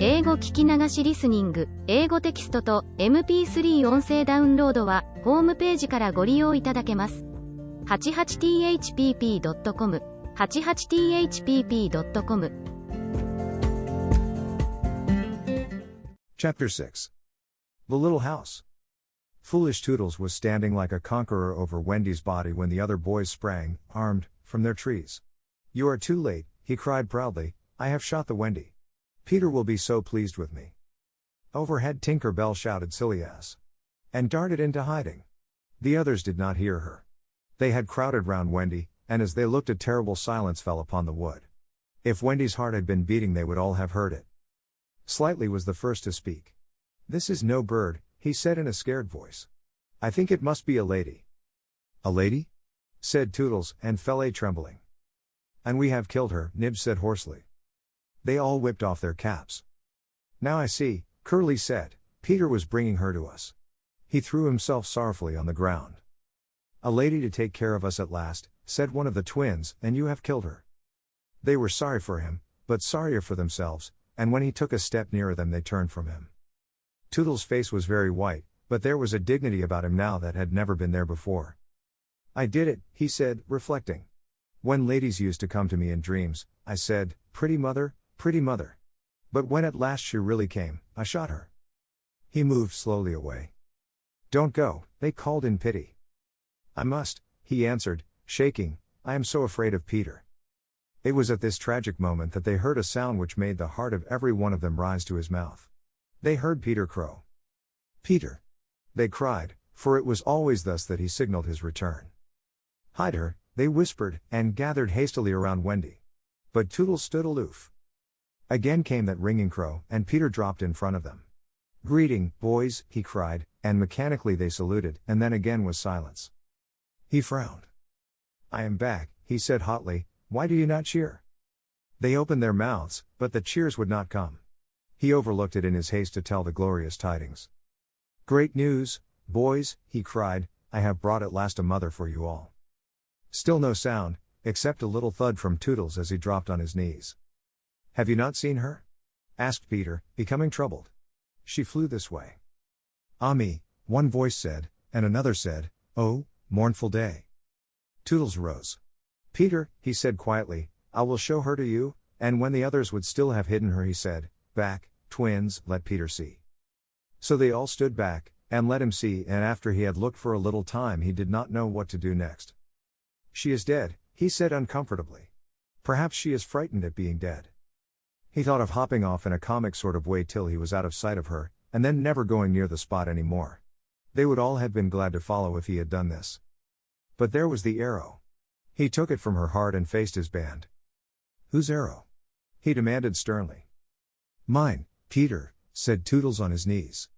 英語聞き流しリスニング、英語テキストと MP3 音声ダウンロードは、ホームページからご利用いただけます。88thpp.com 88thpp.com Chapter 6 The Little House. Foolish Toodles was standing like a conqueror over Wendy's body when the other boys sprang, armed, from their trees. "You are too late," he cried proudly. "I have shot the Wendy. Peter will be so pleased with me." Overhead Tinker Bell shouted "silly ass!" and darted into hiding. The others did not hear her. They had crowded round Wendy, and as they looked a terrible silence fell upon the wood. If Wendy's heart had been beating they would all have heard it. Slightly was the first to speak. "This is no bird," he said in a scared voice. "I think it must be a lady." "A lady?" said Toodles, and fell a trembling. "And we have killed her," Nibs said hoarsely. They all whipped off their caps. "Now I see," Curly said, "Peter was bringing her to us." He threw himself sorrowfully on the ground. "A lady to take care of us at last," said one of the twins, "and you have killed her." They were sorry for him, but sorrier for themselves, and when he took a step nearer them they turned from him. Toodles' face was very white, but there was a dignity about him now that had never been there before. "I did it," he said, reflecting. "When ladies used to come to me in dreams, I said, 'Pretty mother, pretty mother.' But when at last she really came, I shot her." He moved slowly away. "Don't go," they called in pity. "I must," he answered, shaking. "I am so afraid of Peter." It was at this tragic moment that they heard a sound which made the heart of every one of them rise to his mouth. They heard Peter crow. "Peter!" they cried, for it was always thus that he signaled his return. "Hide her," they whispered, and gathered hastily around Wendy. But Toodles stood aloof. Again came that ringing crow, and Peter dropped in front of them. "Greeting, boys," he cried, and mechanically they saluted, and then again was silence. He frowned. "I am back," he said hotly. "Why do you not cheer?" They opened their mouths, but the cheers would not come. He overlooked it in his haste to tell the glorious tidings. "Great news, boys," he cried, "I have brought at last a mother for you all." Still no sound, except a little thud from Toodles as he dropped on his knees. "Have you not seen her?" asked Peter, becoming troubled. "She flew this way." "Ah me," one voice said, and another said, "Oh, mournful day." Toodles rose. "Peter," he said quietly, "I will show her to you," and when the others would still have hidden her he said, "Back, twins, let Peter see." So they all stood back, and let him see, and after he had looked for a little time he did not know what to do next. "She is dead," he said uncomfortably. "Perhaps she is frightened at being dead." He thought of hopping off in a comic sort of way till he was out of sight of her, and then never going near the spot any more. They would all have been glad to follow if he had done this. But there was the arrow. He took it from her heart and faced his band. "Whose arrow?" he demanded sternly. "Mine, Peter," said Toodles on his knees.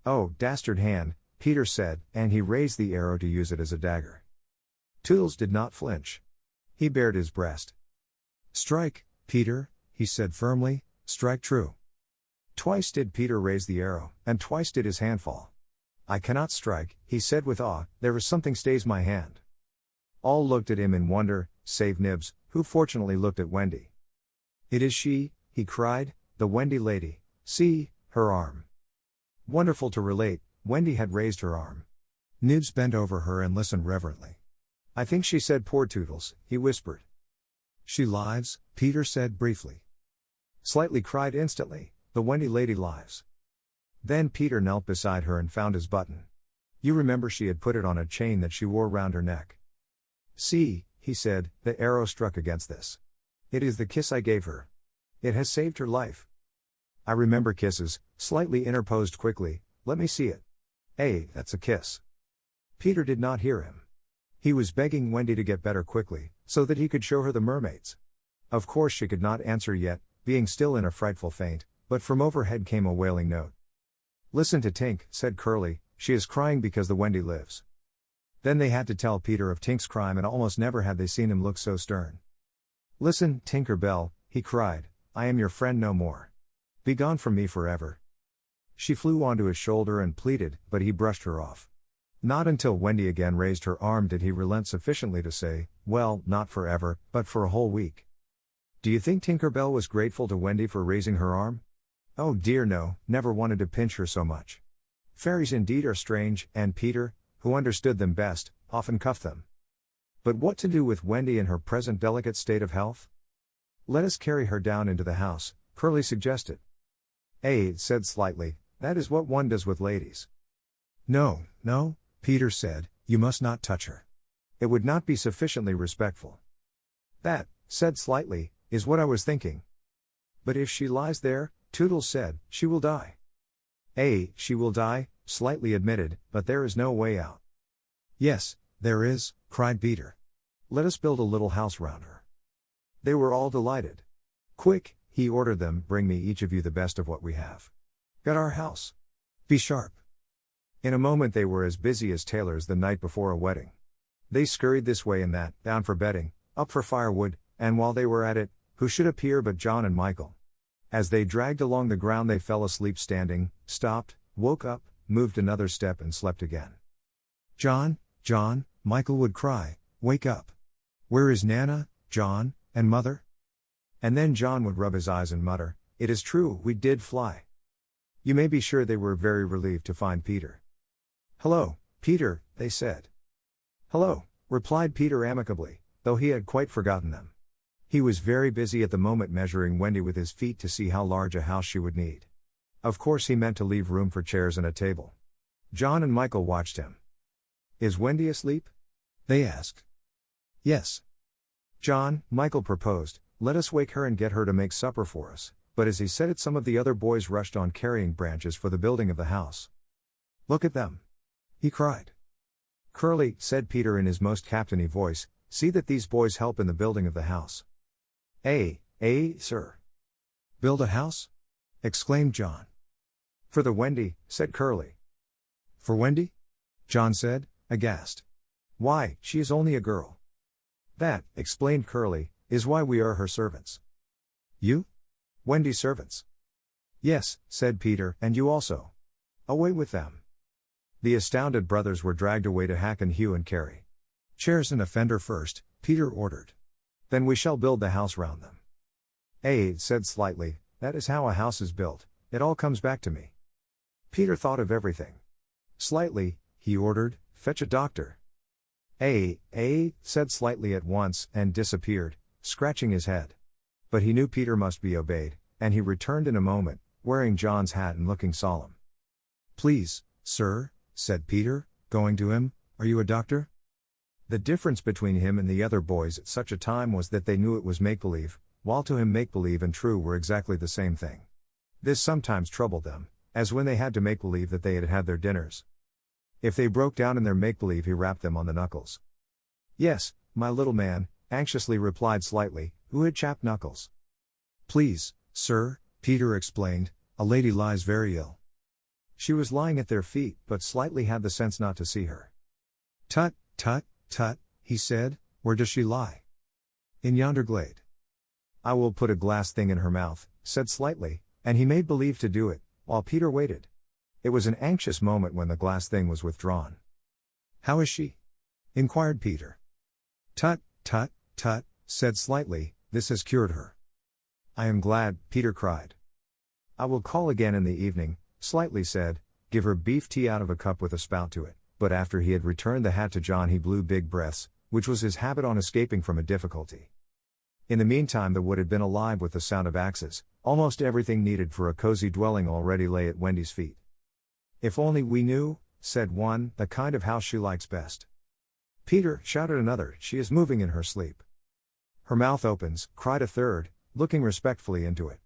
"Oh, dastard hand," Peter said, and he raised the arrow to use it as a dagger. Toodles did not flinch. He bared his breast. "Strike, Peter," he said firmly, "strike true." Twice did Peter raise the arrow, and twice did his hand fall. "I cannot strike," he said with awe, "there is something stays my hand." All looked at him in wonder, save Nibs, who fortunately looked at Wendy. "It is she," he cried, "the Wendy lady. See, her arm." Wonderful to relate, Wendy had raised her arm. Nibs bent over her and listened reverently. "I think she said poor Toodles," he whispered. "She lives," Peter said briefly. Slightly cried instantly, "The Wendy lady lives." Then Peter knelt beside her and found his button. You remember she had put it on a chain that she wore round her neck. "See," he said, "the arrow struck against this. It is the kiss I gave her. It has saved her life." "I remember kisses," slightly interposed quickly, "let me see it." That's a kiss." Peter did not hear him. He was begging Wendy to get better quickly, so that he could show her the mermaids. Of course she could not answer yet, being still in a frightful faint, but from overhead came a wailing note. "Listen to Tink," said Curly, "she is crying because the Wendy lives." Then they had to tell Peter of Tink's crime, and almost never had they seen him look so stern. "Listen, Tinker Bell," he cried, "I am your friend no more. Be gone from me forever." She flew onto his shoulder and pleaded, but he brushed her off. Not until Wendy again raised her arm did he relent sufficiently to say, "Well, not forever, but for a whole week." Do you think Tinker Bell was grateful to Wendy for raising her arm? Oh dear no, never wanted to pinch her so much. Fairies indeed are strange, and Peter, who understood them best, often cuffed them. But what to do with Wendy in her present delicate state of health? Let us carry her down into the house, Curly suggested. Said slightly, that is what one does with ladies. No, no, Peter said, you must not touch her. It would not be sufficiently respectful. That, said slightly, is what I was thinking. But if she lies there, Toodles said, she will die. She will die, Slightly admitted, but there is no way out. Yes, there is, cried Peter. Let us build a little house round her. They were all delighted. Quick, he ordered them, bring me each of you the best of what we have. Got our house. Be sharp. In a moment they were as busy as tailors the night before a wedding. They scurried this way and that, down for bedding, up for firewood, and while they were at it, who should appear but John and Michael. As they dragged along the ground they fell asleep standing, stopped, woke up, moved another step and slept again. John, John, Michael would cry, wake up. Where is Nana, John, and Mother? And then John would rub his eyes and mutter, it is true, we did fly. You may be sure they were very relieved to find Peter. Hello, Peter, they said. Hello, replied Peter amicably, though he had quite forgotten them. He was very busy at the moment measuring Wendy with his feet to see how large a house she would need. Of course he meant to leave room for chairs and a table. John and Michael watched him. Is Wendy asleep? They asked. Yes. John, Michael proposed, let us wake her and get her to make supper for us, but as he said it some of the other boys rushed on carrying branches for the building of the house. Look at them! He cried. Curly, said Peter in his most captainy voice, see that these boys help in the building of the house. Sir. Build a house? Exclaimed John. For the Wendy, said Curly. For Wendy? John said, aghast. Why, she is only a girl. That, explained Curly, is why we are her servants. You? Wendy's servants? Yes, said Peter, and you also. Away with them. The astounded brothers were dragged away to hack and hew and carry. Chairs and a fender first, Peter ordered. Then we shall build the house round them. Said slightly, that is how a house is built, it all comes back to me. Peter thought of everything. Slightly, he ordered, fetch a doctor. Said slightly at once, and disappeared, scratching his head. But he knew Peter must be obeyed, and he returned in a moment, wearing John's hat and looking solemn. Please, sir, said Peter, going to him, are you a doctor? The difference between him and the other boys at such a time was that they knew it was make-believe, while to him make-believe and true were exactly the same thing. This sometimes troubled them, as when they had to make-believe that they had had their dinners. If they broke down in their make-believe he rapped them on the knuckles. Yes, my little man, anxiously replied Slightly, who had chapped knuckles. Please, sir, Peter explained, a lady lies very ill. She was lying at their feet, but Slightly had the sense not to see her. Tut, tut, tut, he said, where does she lie? In yonder glade. I will put a glass thing in her mouth, said Slightly, and he made believe to do it, while Peter waited. It was an anxious moment when the glass thing was withdrawn. How is she? Inquired Peter. Tut, tut, tut, said Slightly, this has cured her. I am glad, Peter cried. I will call again in the evening, Slightly said, give her beef tea out of a cup with a spout to it, but after he had returned the hat to John he blew big breaths, which was his habit on escaping from a difficulty. In the meantime the wood had been alive with the sound of axes, almost everything needed for a cozy dwelling already lay at Wendy's feet. If only we knew, said one, the kind of house she likes best. Peter, shouted another, she is moving in her sleep. Her mouth opens, cried a third, looking respectfully into it.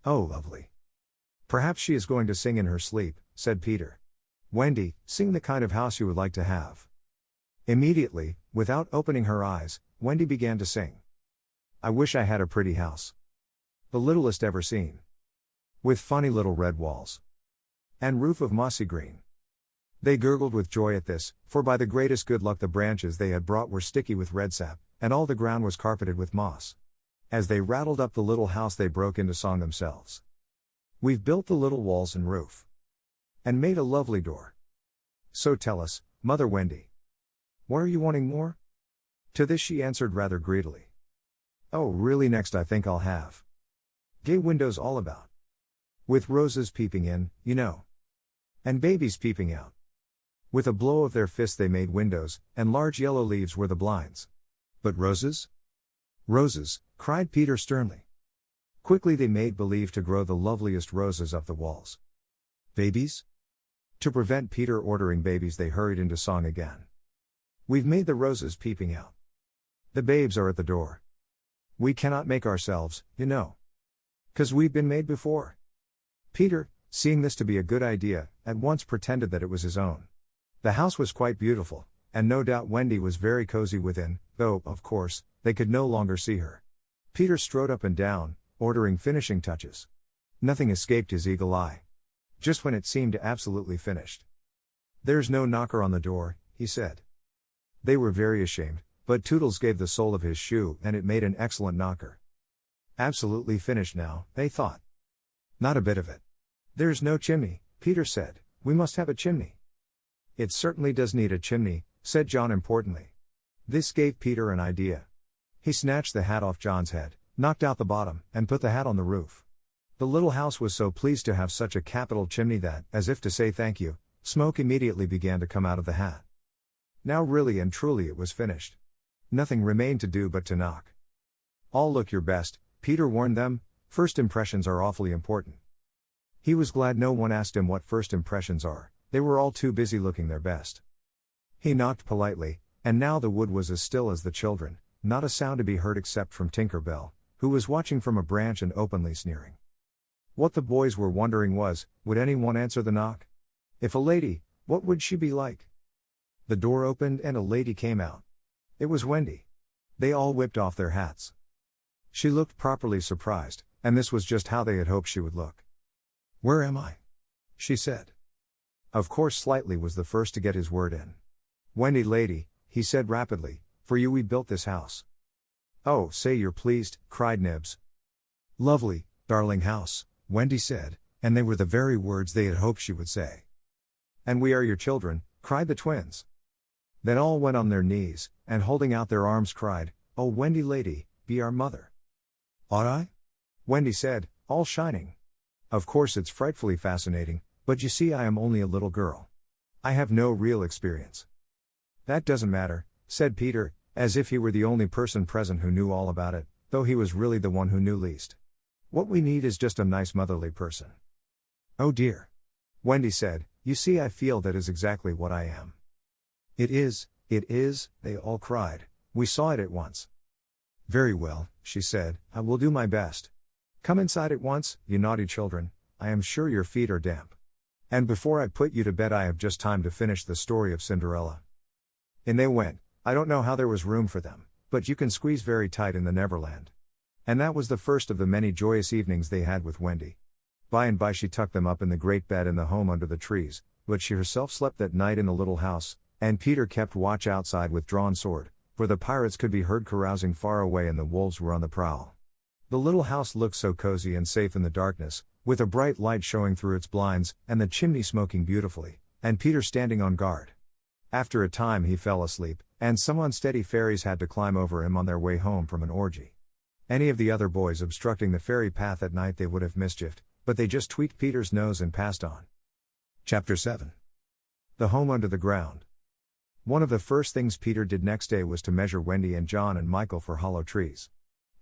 Oh lovely. Perhaps she is going to sing in her sleep, said Peter. Wendy, sing the kind of house you would like to have. Immediately, without opening her eyes, Wendy began to sing. I wish I had a pretty house. The littlest ever seen. With funny little red walls. And roof of mossy green. They gurgled with joy at this, for by the greatest good luck the branches they had brought were sticky with red sap, and all the ground was carpeted with moss. As they rattled up the little house they broke into song themselves. We've built the little walls and roof. And made a lovely door. So tell us, Mother Wendy. What are you wanting more? To this she answered rather greedily. Oh really next I think I'll have gay windows all about. With roses peeping in, you know. And babies peeping out. With a blow of their fist they made windows, and large yellow leaves were the blinds. But roses? Roses, cried Peter sternly. Quickly they made believe to grow the loveliest roses up the walls. Babies? To prevent Peter ordering babies they hurried into song again. We've made the roses peeping out. The babes are at the door. We cannot make ourselves, you know. 'Cause we've been made before. Peter, seeing this to be a good idea, at once pretended that it was his own. The house was quite beautiful, and no doubt Wendy was very cozy within, though, of course, they could no longer see her. Peter strode up and down, ordering finishing touches. Nothing escaped his eagle eye. Just when it seemed absolutely finished. There's no knocker on the door, he said. They were very ashamed, but Toodles gave the sole of his shoe and it made an excellent knocker. Absolutely finished now, they thought. Not a bit of it. There's no chimney, Peter said. We must have a chimney. It certainly does need a chimney, said John importantly. This gave Peter an idea. He snatched the hat off John's head, knocked out the bottom, and put the hat on the roof. The little house was so pleased to have such a capital chimney that, as if to say thank you, smoke immediately began to come out of the hat. Now really and truly it was finished. Nothing remained to do but to knock. All look your best, Peter warned them. First impressions are awfully important. He was glad no one asked him what first impressions are, they were all too busy looking their best. He knocked politely, and now the wood was as still as the children, not a sound to be heard except from Tinker Bell, who was watching from a branch and openly sneering. What the boys were wondering was, would anyone answer the knock? If a lady, what would she be like? The door opened and a lady came out. It was Wendy. They all whipped off their hats. She looked properly surprised, and this was just how they had hoped she would look. "Where am I?" she said. Of course Slightly was the first to get his word in. "Wendy lady," he said rapidly, "for you we built this house." "Oh, say you're pleased," cried Nibs. "Lovely, darling house," Wendy said, and they were the very words they had hoped she would say. "And we are your children," cried the twins. Then all went on their knees, and holding out their arms cried, "Oh Wendy lady, be our mother." "Ought I?" Wendy said, all shining. "Of course it's frightfully fascinating, but you see I am only a little girl. I have no real experience." "That doesn't matter," said Peter, as if he were the only person present who knew all about it, though he was really the one who knew least. "What we need is just a nice motherly person." "Oh dear," Wendy said, "you see I feel that is exactly what I am." It is, they all cried. "We saw it at once." "Very well," she said, "I will do my best. Come inside at once, you naughty children, I am sure your feet are damp. And before I put you to bed I have just time to finish the story of Cinderella." In they went. I don't know how there was room for them, but you can squeeze very tight in the Neverland. And that was the first of the many joyous evenings they had with Wendy. By and by she tucked them up in the great bed in the home under the trees, but she herself slept that night in the little house, and Peter kept watch outside with drawn sword, for the pirates could be heard carousing far away and the wolves were on the prowl. The little house looked so cozy and safe in the darkness, with a bright light showing through its blinds, and the chimney smoking beautifully, and Peter standing on guard. After a time he fell asleep, and some unsteady fairies had to climb over him on their way home from an orgy. Any of the other boys obstructing the fairy path at night they would have mischieved, but they just tweaked Peter's nose and passed on. Chapter 7. The Home Under the Ground. One of the first things Peter did next day was to measure Wendy and John and Michael for hollow trees.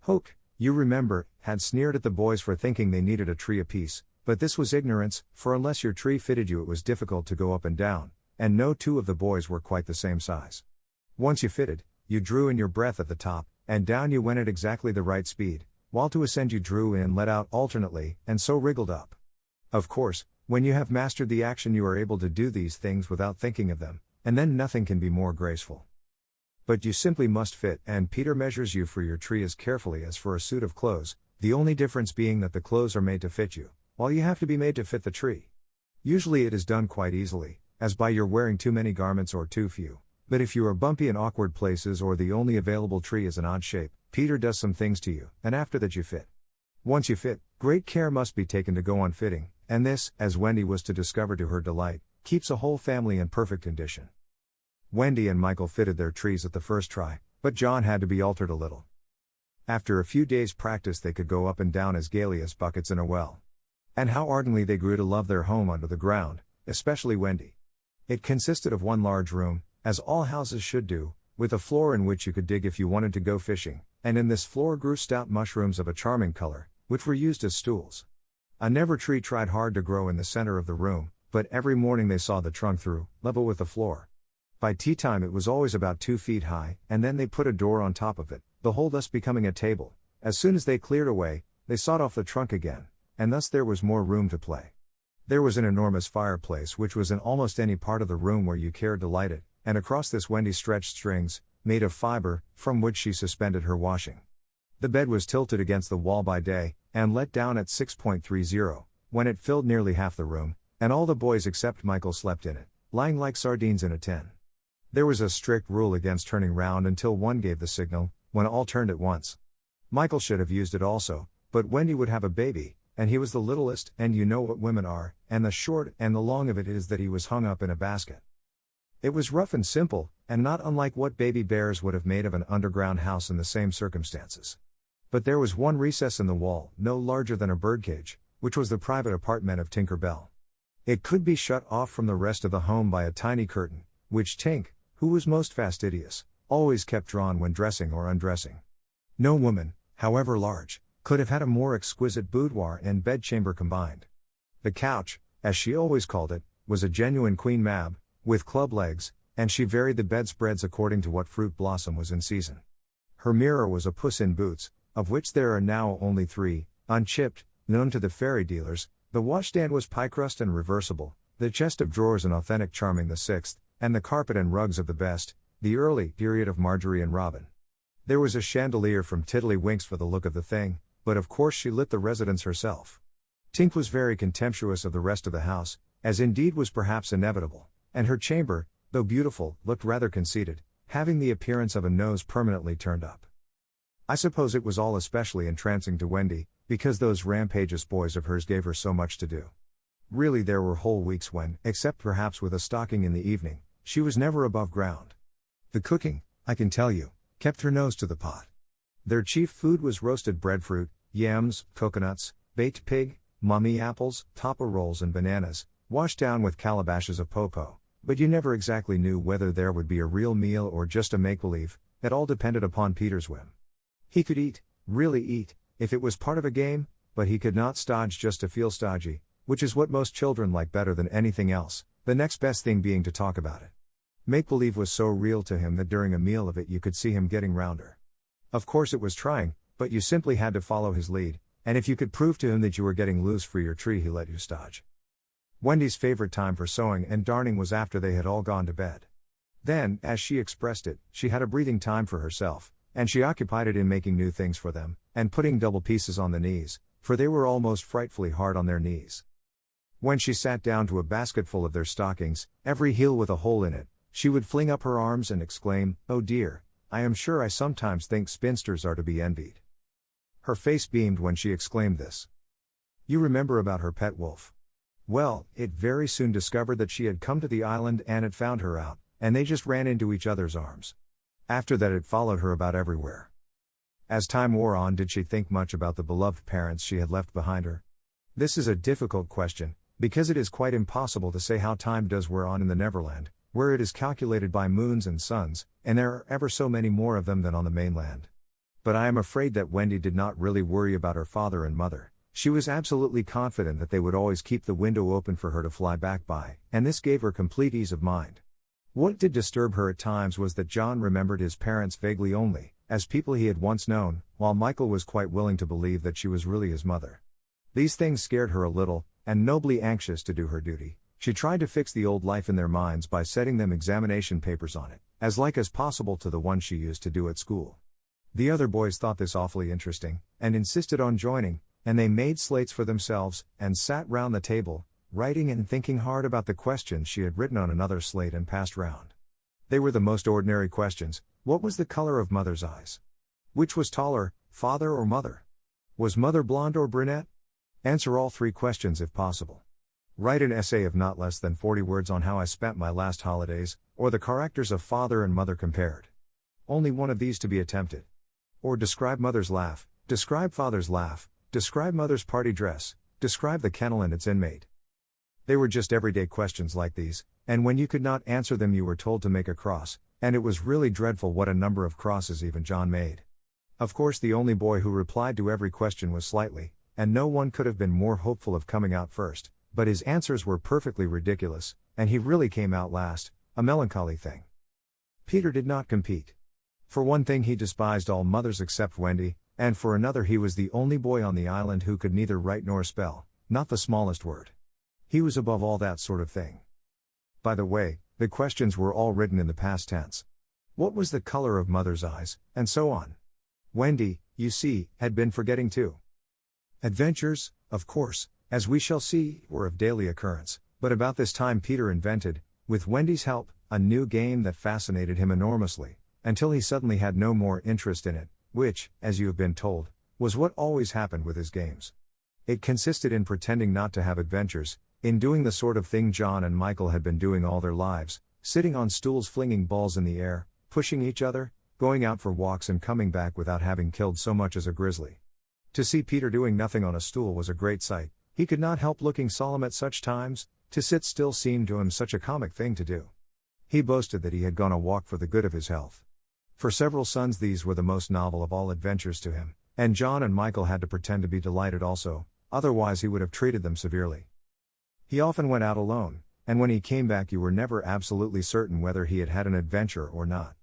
Hoke, you remember, had sneered at the boys for thinking they needed a tree apiece, but this was ignorance, for unless your tree fitted you it was difficult to go up and down, and no two of the boys were quite the same size. Once you fitted, you drew in your breath at the top, and down you went at exactly the right speed, while to ascend you drew in and let out alternately, and so wriggled up. Of course, when you have mastered the action you are able to do these things without thinking of them, and then nothing can be more graceful. But you simply must fit, and Peter measures you for your tree as carefully as for a suit of clothes, the only difference being that the clothes are made to fit you, while you have to be made to fit the tree. Usually it is done quite easily, as by your wearing too many garments or too few, but if you are bumpy in awkward places or the only available tree is an odd shape, Peter does some things to you, and after that you fit. Once you fit, great care must be taken to go on fitting, and this, as Wendy was to discover to her delight, keeps a whole family in perfect condition. Wendy and Michael fitted their trees at the first try, but John had to be altered a little. After a few days' practice they could go up and down as gaily as buckets in a well. And how ardently they grew to love their home under the ground, especially Wendy. It consisted of one large room, as all houses should do, with a floor in which you could dig if you wanted to go fishing, and in this floor grew stout mushrooms of a charming color, which were used as stools. A never tree tried hard to grow in the center of the room, but every morning they saw the trunk through, level with the floor. By tea time it was always about 2 feet high, and then they put a door on top of it, the hole thus becoming a table. As soon as they cleared away, they sawed off the trunk again, and thus there was more room to play. There was an enormous fireplace which was in almost any part of the room where you cared to light it, and across this Wendy stretched strings, made of fiber, from which she suspended her washing. The bed was tilted against the wall by day, and let down at 6.30, when it filled nearly half the room, and all the boys except Michael slept in it, lying like sardines in a tin. There was a strict rule against turning round until one gave the signal, when all turned at once. Michael should have used it also, but Wendy would have a baby, and he was the littlest, and you know what women are, and the short and the long of it is that he was hung up in a basket. It was rough and simple, and not unlike what baby bears would have made of an underground house in the same circumstances. But there was one recess in the wall, no larger than a birdcage, which was the private apartment of Tinker Bell. It could be shut off from the rest of the home by a tiny curtain, which Tink, who was most fastidious, always kept drawn when dressing or undressing. No woman, however large, could have had a more exquisite boudoir and bedchamber combined. The couch, as she always called it, was a genuine Queen Mab, with club legs, and she varied the bedspreads according to what fruit blossom was in season. Her mirror was a Puss in Boots, of which there are now only 3, unchipped, known to the fairy dealers. The washstand was pie crust and reversible, the chest of drawers an authentic Charming VI, and the carpet and rugs of the best, the early period of Marjorie and Robin. There was a chandelier from Tiddlywinks for the look of the thing, but of course she lit the residence herself. Tink was very contemptuous of the rest of the house, as indeed was perhaps inevitable, and her chamber, though beautiful, looked rather conceited, having the appearance of a nose permanently turned up. I suppose it was all especially entrancing to Wendy, because those rampageous boys of hers gave her so much to do. Really there were whole weeks when, except perhaps with a stocking in the evening, she was never above ground. The cooking, I can tell you, kept her nose to the pot. Their chief food was roasted breadfruit, yams, coconuts, baked pig, mummy apples, tapa rolls and bananas, washed down with calabashes of popo, but you never exactly knew whether there would be a real meal or just a make-believe. It all depended upon Peter's whim. He could eat, really eat, if it was part of a game, but he could not stodge just to feel stodgy, which is what most children like better than anything else, the next best thing being to talk about it. Make-believe was so real to him that during a meal of it you could see him getting rounder. Of course it was trying, but you simply had to follow his lead, and if you could prove to him that you were getting loose for your tree he let you stodge. Wendy's favorite time for sewing and darning was after they had all gone to bed. Then, as she expressed it, she had a breathing time for herself, and she occupied it in making new things for them, and putting double pieces on the knees, for they were almost frightfully hard on their knees. When she sat down to a basketful of their stockings, every heel with a hole in it, she would fling up her arms and exclaim, "Oh dear, I am sure I sometimes think spinsters are to be envied." Her face beamed when she exclaimed this. You remember about her pet wolf? Well, it very soon discovered that she had come to the island and it found her out, and they just ran into each other's arms. After that it followed her about everywhere. As time wore on, did she think much about the beloved parents she had left behind her? This is a difficult question, because it is quite impossible to say how time does wear on in the Neverland, where it is calculated by moons and suns, and there are ever so many more of them than on the mainland. But I am afraid that Wendy did not really worry about her father and mother. She was absolutely confident that they would always keep the window open for her to fly back by, and this gave her complete ease of mind. What did disturb her at times was that John remembered his parents vaguely only, as people he had once known, while Michael was quite willing to believe that she was really his mother. These things scared her a little, and nobly anxious to do her duty, she tried to fix the old life in their minds by setting them examination papers on it, as like as possible to the one she used to do at school. The other boys thought this awfully interesting, and insisted on joining, and they made slates for themselves, and sat round the table, writing and thinking hard about the questions she had written on another slate and passed round. They were the most ordinary questions. What was the color of mother's eyes? Which was taller, father or mother? Was mother blonde or brunette? Answer all 3 questions if possible. Write an essay of not less than 40 words on how I spent my last holidays, or the characters of father and mother compared. Only one of these to be attempted. Or describe mother's laugh, describe father's laugh, describe mother's party dress, Describe the kennel and its inmate. They were just everyday questions like these, and when you could not answer them you were told to make a cross, and it was really dreadful what a number of crosses even John made. Of course the only boy who replied to every question was Slightly, and no one could have been more hopeful of coming out first, but his answers were perfectly ridiculous, and he really came out last, a melancholy thing. Peter did not compete. For one thing he despised all mothers except Wendy, and for another he was the only boy on the island who could neither write nor spell, not the smallest word. He was above all that sort of thing. By the way, the questions were all written in the past tense. What was the color of mother's eyes, and so on. Wendy, you see, had been forgetting too. Adventures, of course, as we shall see, were of daily occurrence, but about this time Peter invented, with Wendy's help, a new game that fascinated him enormously, until he suddenly had no more interest in it, which, as you have been told, was what always happened with his games. It consisted in pretending not to have adventures, in doing the sort of thing John and Michael had been doing all their lives, sitting on stools flinging balls in the air, pushing each other, going out for walks and coming back without having killed so much as a grizzly. To see Peter doing nothing on a stool was a great sight, he could not help looking solemn at such times, to sit still seemed to him such a comic thing to do. He boasted that he had gone a walk for the good of his health. For several sons these were the most novel of all adventures to him, and John and Michael had to pretend to be delighted also, otherwise he would have treated them severely. He often went out alone, and when he came back you were never absolutely certain whether he had had an adventure or not.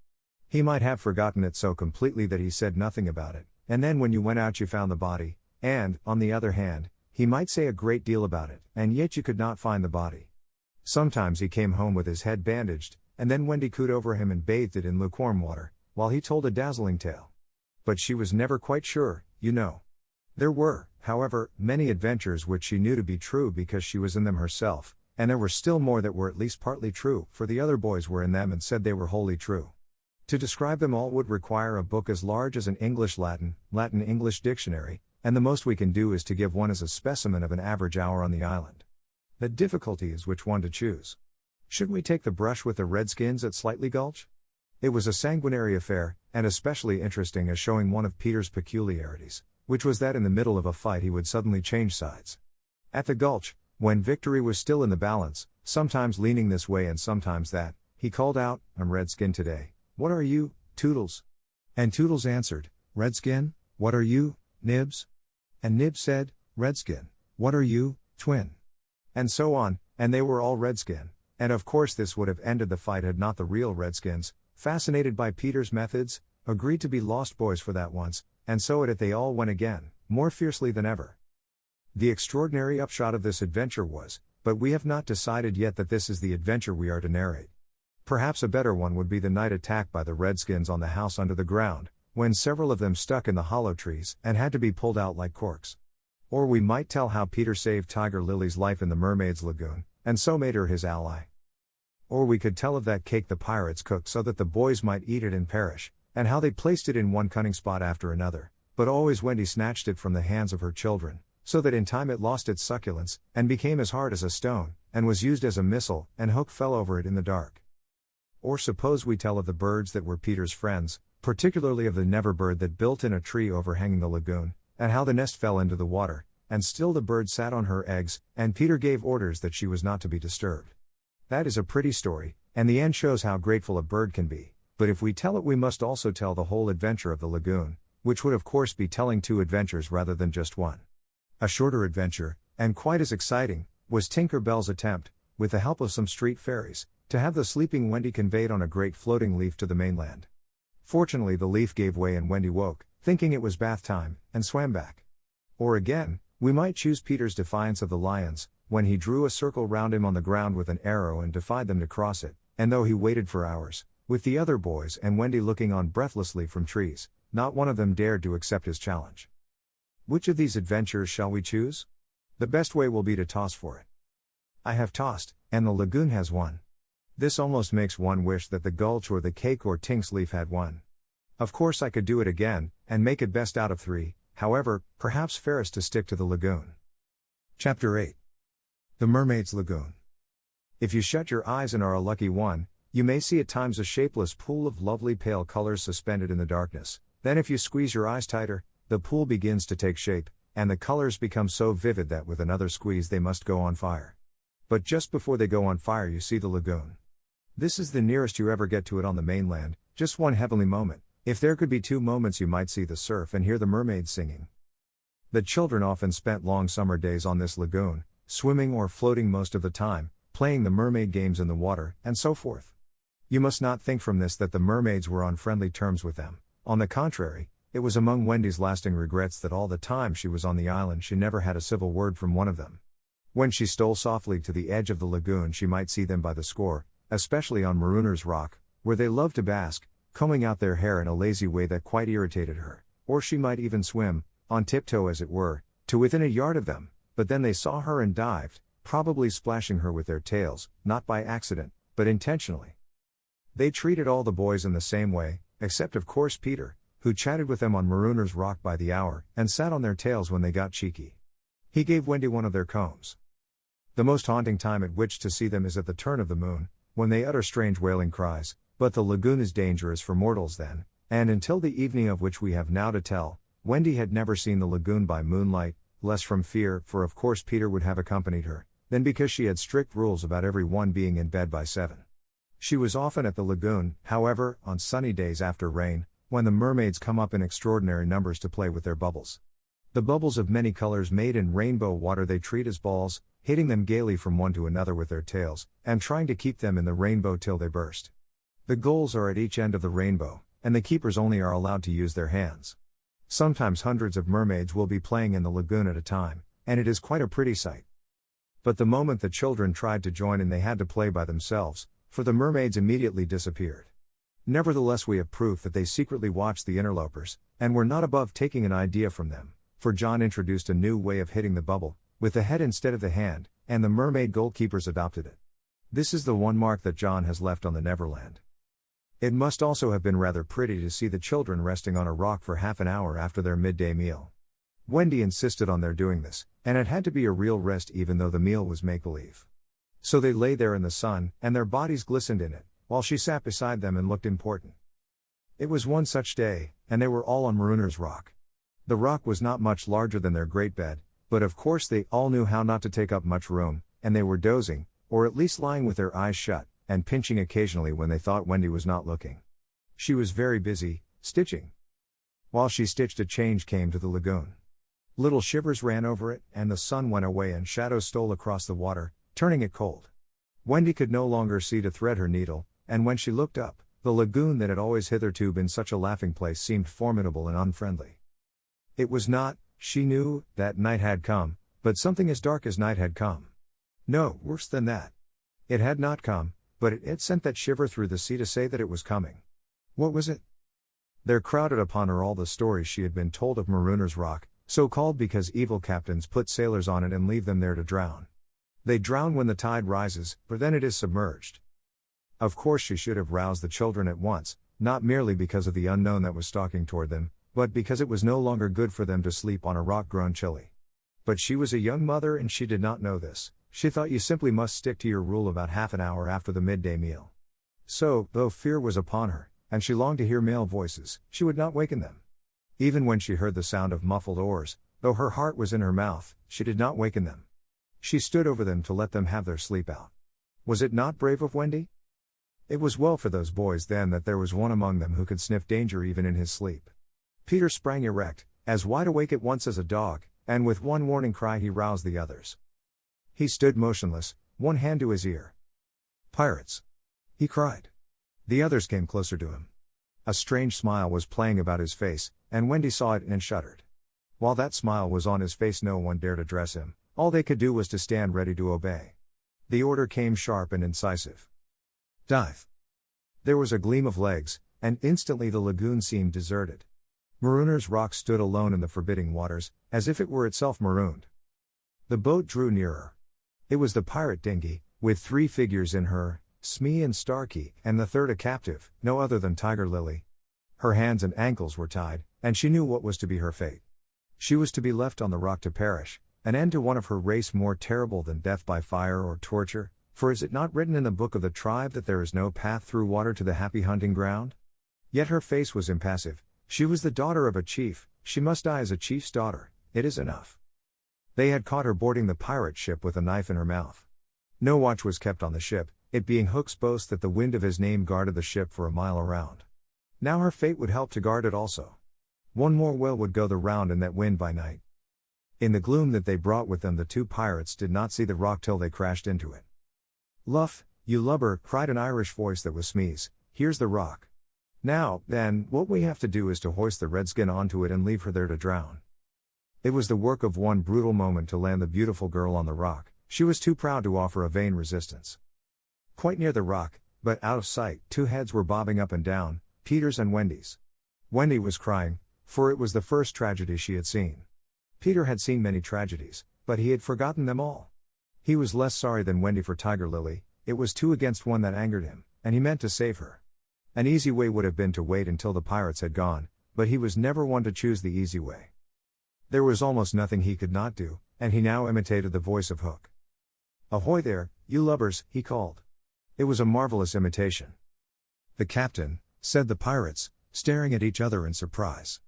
He might have forgotten it so completely that he said nothing about it, and then when you went out you found the body, and, on the other hand, he might say a great deal about it, and yet you could not find the body. Sometimes he came home with his head bandaged, and then Wendy cooed over him and bathed it in lukewarm water, while he told a dazzling tale. But she was never quite sure, you know. There were, however, many adventures which she knew to be true because she was in them herself, and there were still more that were at least partly true, for the other boys were in them and said they were wholly true. To describe them all would require a book as large as an English-Latin-English dictionary, and the most we can do is to give one as a specimen of an average hour on the island. The difficulty is which one to choose. Should we take the brush with the Redskins at Slightly Gulch? It was a sanguinary affair, and especially interesting as showing one of Peter's peculiarities, which was that in the middle of a fight he would suddenly change sides. At the Gulch, when victory was still in the balance, sometimes leaning this way and sometimes that, he called out, "I'm Redskin today. What are you, Toodles?" And Toodles answered, "Redskin, what are you, Nibs?" And Nibs said, "Redskin, what are you, Twin?" And so on, and they were all Redskin, and of course this would have ended the fight had not the real Redskins, fascinated by Peter's methods, agreed to be lost boys for that once, and so at it they all went again, more fiercely than ever. The extraordinary upshot of this adventure was, but we have not decided yet that this is the adventure we are to narrate. Perhaps a better one would be the night attack by the Redskins on the house under the ground, when several of them stuck in the hollow trees and had to be pulled out like corks. Or we might tell how Peter saved Tiger Lily's life in the Mermaid's Lagoon, and so made her his ally. Or we could tell of that cake the pirates cooked so that the boys might eat it and perish, and how they placed it in one cunning spot after another, but always Wendy snatched it from the hands of her children, so that in time it lost its succulence, and became as hard as a stone, and was used as a missile, and Hook fell over it in the dark. Or suppose we tell of the birds that were Peter's friends, particularly of the never bird that built in a tree overhanging the lagoon, and how the nest fell into the water, and still the bird sat on her eggs, and Peter gave orders that she was not to be disturbed. That is a pretty story, and the end shows how grateful a bird can be, but if we tell it we must also tell the whole adventure of the lagoon, which would of course be telling two adventures rather than just one. A shorter adventure, and quite as exciting, was Tinker Bell's attempt, with the help of some street fairies, to have the sleeping Wendy conveyed on a great floating leaf to the mainland. Fortunately the leaf gave way and Wendy woke, thinking it was bath time, and swam back. Or again, we might choose Peter's defiance of the lions, when he drew a circle round him on the ground with an arrow and defied them to cross it, and though he waited for hours, with the other boys and Wendy looking on breathlessly from trees, not one of them dared to accept his challenge. Which of these adventures shall we choose? The best way will be to toss for it. I have tossed, and the lagoon has won. This almost makes one wish that the gulch or the cake or Tink's leaf had won. Of course I could do it again, and make it best out of three, however, perhaps fairest to stick to the lagoon. Chapter 8. The Mermaid's Lagoon. If you shut your eyes and are a lucky one, you may see at times a shapeless pool of lovely pale colors suspended in the darkness. Then if you squeeze your eyes tighter, the pool begins to take shape, and the colors become so vivid that with another squeeze they must go on fire. But just before they go on fire you see the lagoon. This is the nearest you ever get to it on the mainland, just one heavenly moment. If there could be two moments you might see the surf and hear the mermaids singing. The children often spent long summer days on this lagoon, swimming or floating most of the time, playing the mermaid games in the water, and so forth. You must not think from this that the mermaids were on friendly terms with them. On the contrary, it was among Wendy's lasting regrets that all the time she was on the island she never had a civil word from one of them. When she stole softly to the edge of the lagoon she might see them by the score, especially on Marooner's Rock, where they loved to bask, combing out their hair in a lazy way that quite irritated her, or she might even swim, on tiptoe as it were, to within a yard of them, but then they saw her and dived, probably splashing her with their tails, not by accident, but intentionally. They treated all the boys in the same way, except of course Peter, who chatted with them on Marooner's Rock by the hour, and sat on their tails when they got cheeky. He gave Wendy one of their combs. The most haunting time at which to see them is at the turn of the moon, when they utter strange wailing cries, but the lagoon is dangerous for mortals then, and until the evening of which we have now to tell, Wendy had never seen the lagoon by moonlight, less from fear, for of course Peter would have accompanied her, than because she had strict rules about every one being in bed by 7. She was often at the lagoon, however, on sunny days after rain, when the mermaids come up in extraordinary numbers to play with their bubbles. The bubbles of many colors made in rainbow water they treat as balls, hitting them gaily from one to another with their tails, and trying to keep them in the rainbow till they burst. The goals are at each end of the rainbow, and the keepers only are allowed to use their hands. Sometimes hundreds of mermaids will be playing in the lagoon at a time, and it is quite a pretty sight. But the moment the children tried to join in they had to play by themselves, for the mermaids immediately disappeared. Nevertheless we have proof that they secretly watched the interlopers, and were not above taking an idea from them, for John introduced a new way of hitting the bubble, with the head instead of the hand, and the mermaid goalkeepers adopted it. This is the one mark that John has left on the Neverland. It must also have been rather pretty to see the children resting on a rock for half an hour after their midday meal. Wendy insisted on their doing this, and it had to be a real rest even though the meal was make-believe. So they lay there in the sun, and their bodies glistened in it, while she sat beside them and looked important. It was one such day, and they were all on Marooner's Rock. The rock was not much larger than their great bed, but of course they all knew how not to take up much room, and they were dozing, or at least lying with their eyes shut, and pinching occasionally when they thought Wendy was not looking. She was very busy, stitching. While she stitched a change came to the lagoon. Little shivers ran over it, and the sun went away and shadows stole across the water, turning it cold. Wendy could no longer see to thread her needle, and when she looked up, the lagoon that had always hitherto been such a laughing place seemed formidable and unfriendly. It was not, she knew, that night had come, but something as dark as night had come. No, worse than that. It had not come, but it had sent that shiver through the sea to say that it was coming. What was it? There crowded upon her all the stories she had been told of Marooner's Rock, so called because evil captains put sailors on it and leave them there to drown. They drown when the tide rises, for then it is submerged. Of course she should have roused the children at once, not merely because of the unknown that was stalking toward them, but because it was no longer good for them to sleep on a rock grown chilly. But she was a young mother and she did not know this. She thought you simply must stick to your rule about half an hour after the midday meal. So, though fear was upon her, and she longed to hear male voices, she would not waken them. Even when she heard the sound of muffled oars, though her heart was in her mouth, she did not waken them. She stood over them to let them have their sleep out. Was it not brave of Wendy? It was well for those boys then that there was one among them who could sniff danger even in his sleep. Peter sprang erect, as wide awake at once as a dog, and with one warning cry he roused the others. He stood motionless, one hand to his ear. "Pirates!" he cried. The others came closer to him. A strange smile was playing about his face, and Wendy saw it and shuddered. While that smile was on his face no one dared address him, all they could do was to stand ready to obey. The order came sharp and incisive. Dive! There was a gleam of legs, and instantly the lagoon seemed deserted. Marooner's Rock stood alone in the forbidding waters, as if it were itself marooned. The boat drew nearer. It was the pirate dinghy, with 3 figures in her, Smee and Starkey, and the third a captive, no other than Tiger Lily. Her hands and ankles were tied, and she knew what was to be her fate. She was to be left on the rock to perish, an end to one of her race more terrible than death by fire or torture, for is it not written in the book of the tribe that there is no path through water to the happy hunting ground? Yet her face was impassive. She was the daughter of a chief, she must die as a chief's daughter, "It is enough." They had caught her boarding the pirate ship with a knife in her mouth. No watch was kept on the ship, it being Hook's boast that the wind of his name guarded the ship for a mile around. Now her fate would help to guard it also. One more whale would go the round in that wind by night. In the gloom that they brought with them, the two pirates did not see the rock till they crashed into it. "Luff, you lubber," cried an Irish voice that was Smee's, "here's the rock. Now, then, what we have to do is to hoist the redskin onto it and leave her there to drown." It was the work of one brutal moment to land the beautiful girl on the rock. She was too proud to offer a vain resistance. Quite near the rock, but out of sight, two heads were bobbing up and down, Peter's and Wendy's. Wendy was crying, for it was the first tragedy she had seen. Peter had seen many tragedies, but he had forgotten them all. He was less sorry than Wendy for Tiger Lily. It was 2 against 1 that angered him, and he meant to save her. An easy way would have been to wait until the pirates had gone, but he was never one to choose the easy way. There was almost nothing he could not do, and he now imitated the voice of Hook. "Ahoy there, you lubbers," he called. It was a marvelous imitation. "The captain," said the pirates, staring at each other in surprise.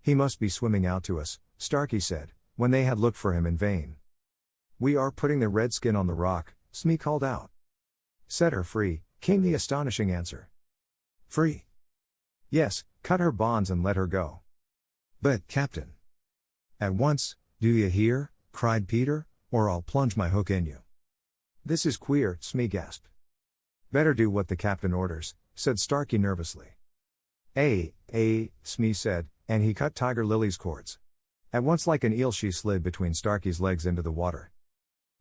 "He must be swimming out to us," Starkey said, when they had looked for him in vain. "We are putting the redskin on the rock," Smee called out. "Set her free," came the astonishing answer. "Free?" "Yes, cut her bonds and let her go." "But, Captain." "At once, do you hear?" cried Peter, "or I'll plunge my hook in you." "This is queer," Smee gasped. "Better do what the captain orders," said Starkey nervously. Smee said, and he cut Tiger Lily's cords. At once, like an eel, she slid between Starkey's legs into the water.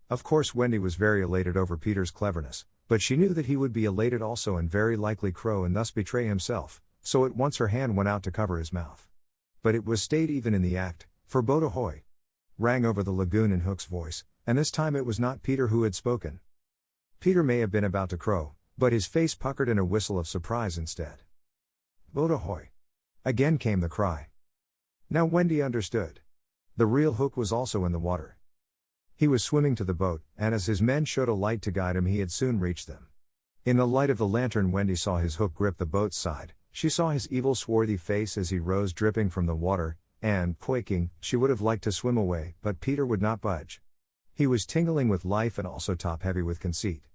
Of course, Wendy was very elated over Peter's cleverness, but she knew that he would be elated also and very likely crow and thus betray himself, so at once her hand went out to cover his mouth. But it was stayed even in the act, for "Boat ahoy!" rang over the lagoon in Hook's voice, and this time it was not Peter who had spoken. Peter may have been about to crow, but his face puckered in a whistle of surprise instead. "Boat ahoy!" Again came the cry. Now Wendy understood. The real Hook was also in the water. He was swimming to the boat, and as his men showed a light to guide him, he had soon reached them. In the light of the lantern, Wendy saw his hook grip the boat's side. She saw his evil, swarthy face as he rose dripping from the water, and, quaking, she would have liked to swim away, but Peter would not budge. He was tingling with life and also top-heavy with conceit.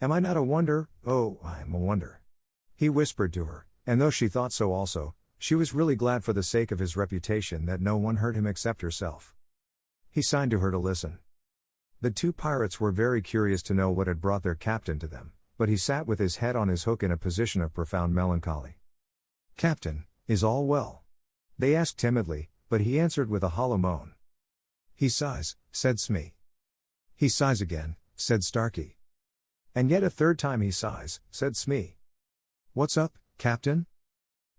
"Am I not a wonder? Oh, I am a wonder," he whispered to her, and though she thought so also, she was really glad for the sake of his reputation that no one heard him except herself. He signed to her to listen. The two pirates were very curious to know what had brought their captain to them, but he sat with his head on his hook in a position of profound melancholy. "Captain, is all well?" they asked timidly, but he answered with a hollow moan. "He sighs," said Smee. "He sighs again," said Starkey. "And yet a third time he sighs," said Smee. "What's up, Captain?"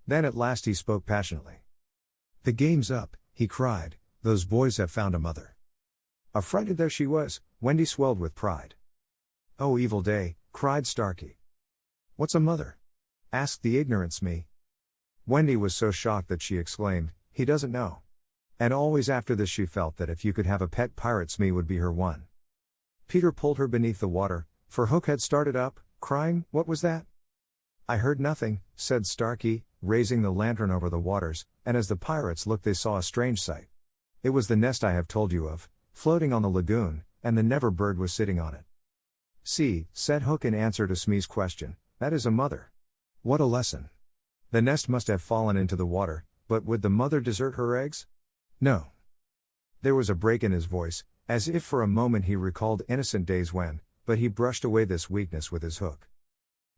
Then at last he spoke passionately. "The game's up," he cried, "those boys have found a mother." Affrighted though she was, Wendy swelled with pride. "Oh, evil day," cried Starkey. "What's a mother?" asked the ignorant Smee. Wendy was so shocked that she exclaimed, "He doesn't know." And always after this she felt that if you could have a pet pirate, Smee would be her one. Peter pulled her beneath the water, for Hook had started up, crying, "What was that?" "I heard nothing," said Starkey, raising the lantern over the waters, and as the pirates looked they saw a strange sight. It was the nest I have told you of, floating on the lagoon, and the never bird was sitting on it. "See," said Hook in answer to Smee's question, "that is a mother." What a lesson! The nest must have fallen into the water, but would the mother desert her eggs? No. There was a break in his voice, as if for a moment he recalled innocent days when, but he brushed away this weakness with his hook.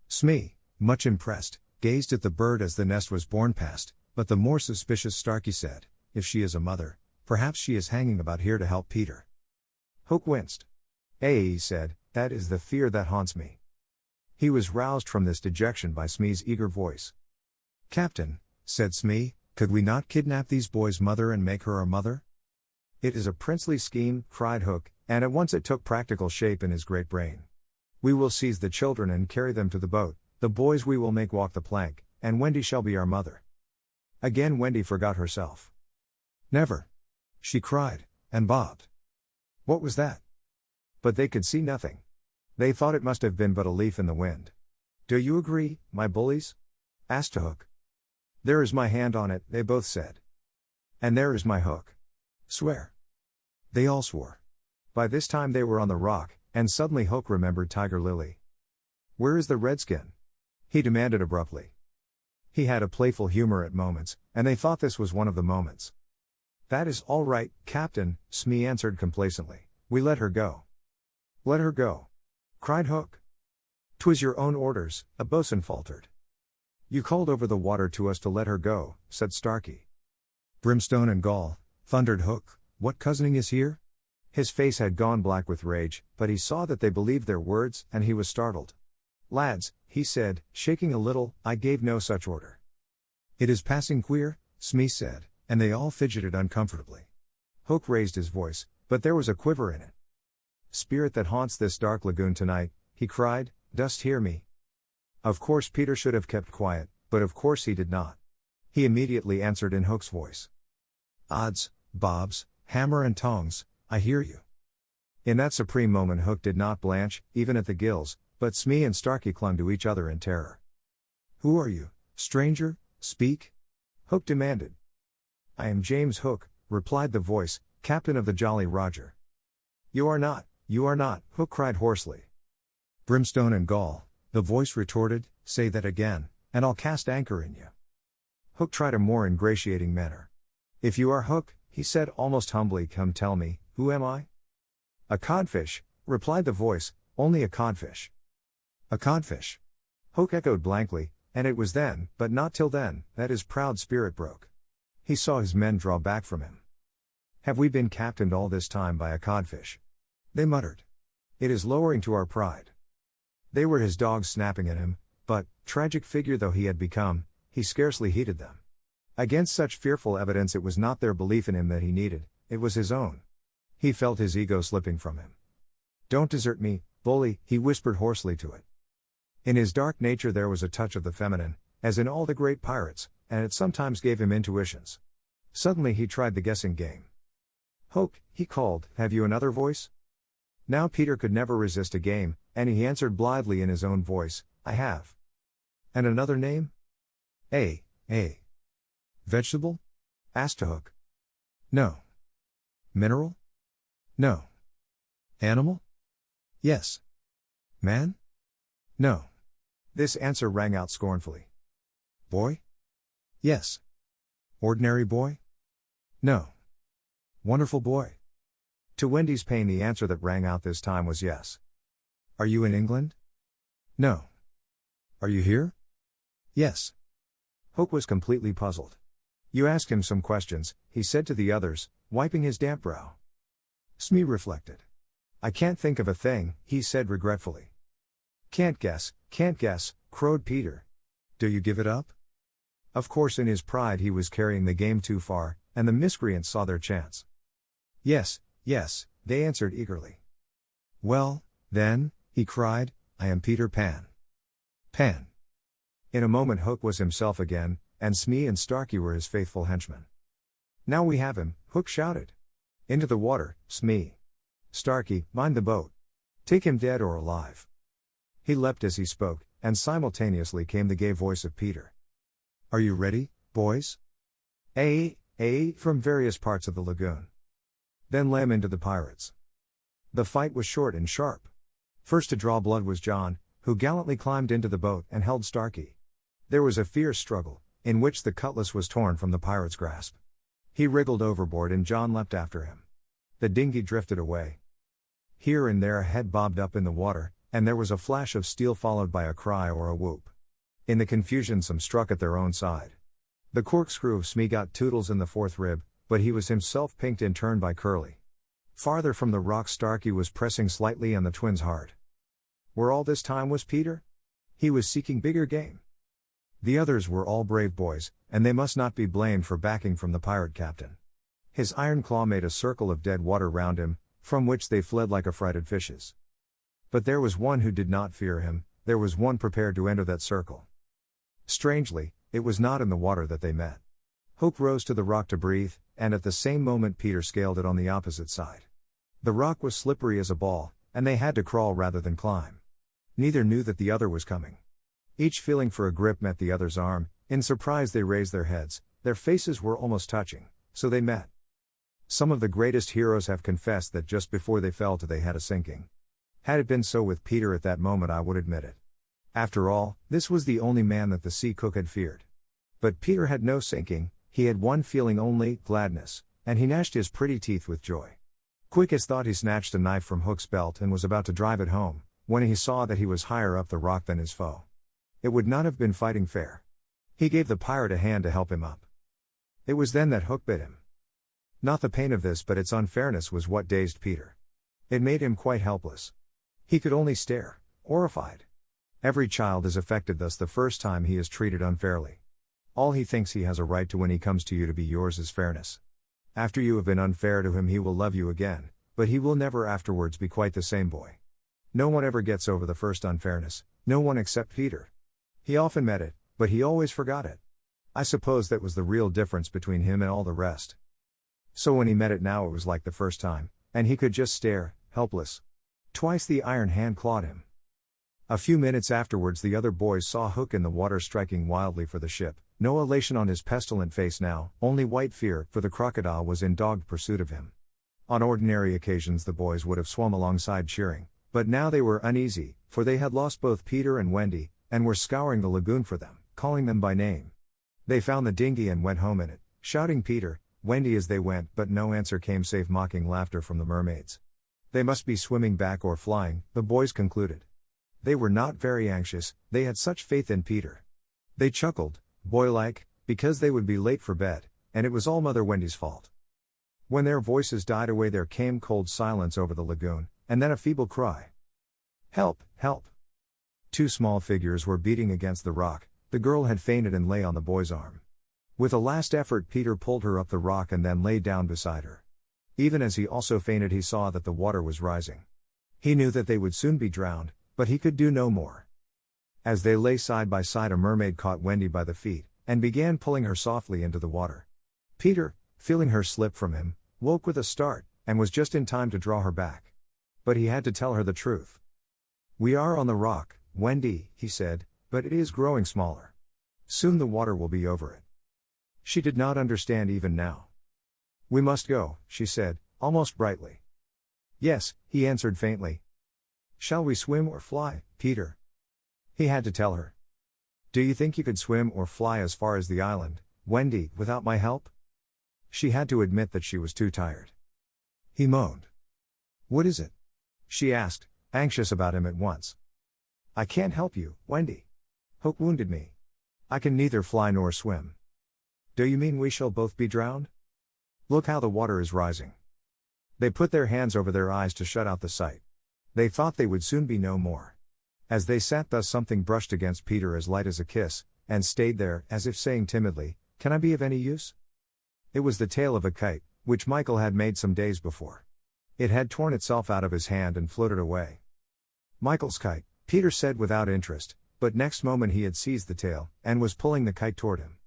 Smee, much impressed, gazed at the bird as the nest was borne past, but the more suspicious Starkey said, "If she is a mother, perhaps she is hanging about here to help Peter." Hook winced. He said, "That is the fear that haunts me." He was roused from this dejection by Smee's eager voice. "Captain," said Smee, "could we not kidnap these boys' mother and make her our mother?" "It is a princely scheme," cried Hook, and at once it took practical shape in his great brain. "We will seize the children and carry them to the boat, the boys we will make walk the plank, and Wendy shall be our mother." Again Wendy forgot herself. "Never!" she cried, and bobbed. What was that? But they could see nothing. They thought it must have been but a leaf in the wind. "Do you agree, my bullies?" asked Hook. "There is my hand on it," they both said. "And there is my hook." Swear. They all swore. By this time they were on the rock, and suddenly Hook remembered Tiger Lily. Where is the redskin? He demanded abruptly. He had a playful humor at moments, and they thought this was one of the moments. That is all right, Captain, Smee answered complacently. We let her go. Let her go? Cried Hook. 'Twas your own orders, a boatswain faltered. You called over the water to us to let her go, said Starkey. Brimstone and gall, thundered Hook, what cousining is here? His face had gone black with rage, but he saw that they believed their words, and he was startled. Lads, he said, shaking a little, I gave no such order. It is passing queer, Smee said, and they all fidgeted uncomfortably. Hook raised his voice, but there was a quiver in it. Spirit that haunts this dark lagoon tonight, he cried, dost hear me? Of course Peter should have kept quiet, but of course he did not. He immediately answered in Hook's voice. Odds, bobs, hammer and tongs, I hear you. In that supreme moment Hook did not blanch, even at the gills, but Smee and Starkey clung to each other in terror. Who are you, stranger, speak? Hook demanded. I am James Hook, replied the voice, captain of the Jolly Roger. You are not, Hook cried hoarsely. Brimstone and gall, the voice retorted, say that again, and I'll cast anchor in you. Hook tried a more ingratiating manner. If you are Hook, he said almost humbly, come tell me, who am I? A codfish, replied the voice, only a codfish. A codfish. Hook echoed blankly, and it was then, but not till then, that his proud spirit broke. He saw his men draw back from him. Have we been captained all this time by a codfish? They muttered. It is lowering to our pride. They were his dogs snapping at him, but, tragic figure though he had become, he scarcely heeded them. Against such fearful evidence it was not their belief in him that he needed, it was his own. He felt his ego slipping from him. Don't desert me, bully, he whispered hoarsely to it. In his dark nature there was a touch of the feminine, as in all the great pirates, and it sometimes gave him intuitions. Suddenly he tried the guessing game. Hook, he called, have you another voice? Now Peter could never resist a game, and he answered blithely in his own voice, I have. And another name? A. Vegetable? Asked Hook. No. Mineral? No. Animal? Yes. Man? No. This answer rang out scornfully. Boy? Yes. Ordinary boy? No. Wonderful boy? To Wendy's pain the answer that rang out this time was yes. Are you in England? No. Are you here? Yes. Hook was completely puzzled. You ask him some questions, he said to the others, wiping his damp brow. Smee reflected. I can't think of a thing, he said regretfully. Can't guess, crowed Peter. Do you give it up? Of course in his pride he was carrying the game too far, and the miscreants saw their chance. Yes, they answered eagerly. Well, then, he cried, I am Peter Pan. Pan. In a moment Hook was himself again, and Smee and Starkey were his faithful henchmen. Now we have him, Hook shouted. Into the water, Smee. Starkey, mind the boat. Take him dead or alive. He leapt as he spoke, and simultaneously came the gay voice of Peter. Are you ready, boys? From various parts of the lagoon. Then lay 'em into the pirates. The fight was short and sharp. First to draw blood was John, who gallantly climbed into the boat and held Starkey. There was a fierce struggle, in which the cutlass was torn from the pirate's grasp. He wriggled overboard and John leapt after him. The dinghy drifted away. Here and there a head bobbed up in the water, and there was a flash of steel followed by a cry or a whoop. In the confusion some struck at their own side. The corkscrew of Smee got Toodles in the fourth rib, but he was himself pinked in turn by Curly. Farther from the rock Starkey was pressing slightly on the twins hard. Where all this time was Peter? He was seeking bigger game. The others were all brave boys, and they must not be blamed for backing from the pirate captain. His iron claw made a circle of dead water round him, from which they fled like affrighted fishes. But there was one who did not fear him, there was one prepared to enter that circle. Strangely, it was not in the water that they met. Hook rose to the rock to breathe, and at the same moment Peter scaled it on the opposite side. The rock was slippery as a ball, and they had to crawl rather than climb. Neither knew that the other was coming. Each feeling for a grip met the other's arm. In surprise they raised their heads, their faces were almost touching, so they met. Some of the greatest heroes have confessed that just before they fell to they had a sinking. Had it been so with Peter at that moment, I would admit it. After all, this was the only man that the sea cook had feared. But Peter had no sinking, he had one feeling only, gladness, and he gnashed his pretty teeth with joy. Quick as thought he snatched a knife from Hook's belt and was about to drive it home, when he saw that he was higher up the rock than his foe. It would not have been fighting fair. He gave the pirate a hand to help him up. It was then that Hook bit him. Not the pain of this but its unfairness was what dazed Peter. It made him quite helpless. He could only stare, horrified. Every child is affected thus the first time he is treated unfairly. All he thinks he has a right to when he comes to you to be yours is fairness. After you have been unfair to him he will love you again, but he will never afterwards be quite the same boy. No one ever gets over the first unfairness, no one except Peter. He often met it, but he always forgot it. I suppose that was the real difference between him and all the rest. So when he met it now it was like the first time, and he could just stare, helpless. Twice the iron hand clawed him. A few minutes afterwards the other boys saw Hook in the water striking wildly for the ship, no elation on his pestilent face now, only white fear, for the crocodile was in dogged pursuit of him. On ordinary occasions the boys would have swum alongside cheering, but now they were uneasy, for they had lost both Peter and Wendy, and were scouring the lagoon for them, calling them by name. They found the dinghy and went home in it, shouting Peter, Wendy as they went, but no answer came save mocking laughter from the mermaids. They must be swimming back or flying, the boys concluded. They were not very anxious, they had such faith in Peter. They chuckled, boy-like, because they would be late for bed, and it was all Mother Wendy's fault. When their voices died away there came cold silence over the lagoon, and then a feeble cry. Help, help! Two small figures were beating against the rock, the girl had fainted and lay on the boy's arm. With a last effort Peter pulled her up the rock and then lay down beside her. Even as he also fainted he saw that the water was rising. He knew that they would soon be drowned, but he could do no more. As they lay side by side a mermaid caught Wendy by the feet, and began pulling her softly into the water. Peter, feeling her slip from him, woke with a start, and was just in time to draw her back. But he had to tell her the truth. We are on the rock, Wendy, he said, but it is growing smaller. Soon the water will be over it. She did not understand even now. We must go, she said, almost brightly. Yes, he answered faintly. Shall we swim or fly, Peter? He had to tell her. Do you think you could swim or fly as far as the island, Wendy, without my help? She had to admit that she was too tired. He moaned. What is it? She asked, anxious about him at once. I can't help you, Wendy. Hook wounded me. I can neither fly nor swim. Do you mean we shall both be drowned? Look how the water is rising. They put their hands over their eyes to shut out the sight. They thought they would soon be no more. As they sat thus something brushed against Peter as light as a kiss, and stayed there, as if saying timidly, Can I be of any use? It was the tail of a kite, which Michael had made some days before. It had torn itself out of his hand and floated away. Michael's kite, Peter said without interest, but next moment he had seized the tail, and was pulling the kite toward him.